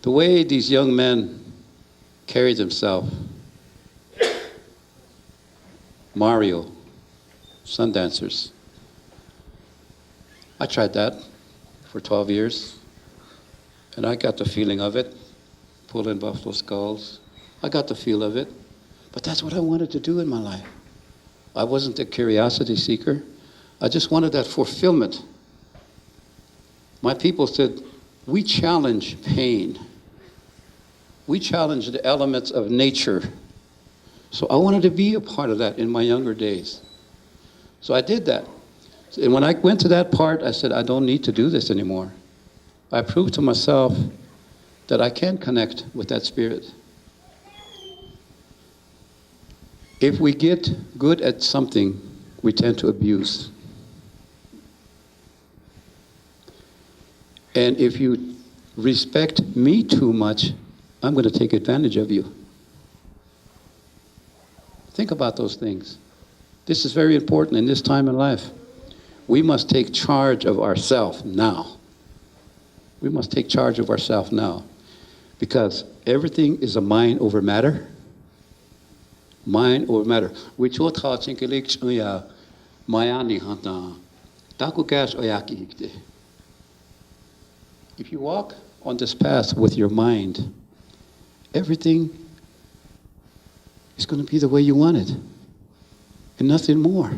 Speaker 1: The way these young men carry themselves. Mario, sun dancers. I tried that for 12 years, and I got the feeling of it, pulling buffalo skulls. I got the feel of it, but that's what I wanted to do in my life. I wasn't a curiosity seeker. I just wanted that fulfillment. My people said, we challenge pain. We challenge the elements of nature. So I wanted to be a part of that in my younger days. So I did that. And when I went to that part, I said, I don't need to do this anymore. I proved to myself that I can connect with that spirit. If we get good at something, we tend to abuse. And if you respect me too much, I'm going to take advantage of you. Think about those things. This is very important in this time in life. We must take charge of ourselves now. We must take charge of ourselves now. Because everything is a mind over matter. Mind over matter. If you walk on this path with your mind, everything is going to be the way you want it, and nothing more.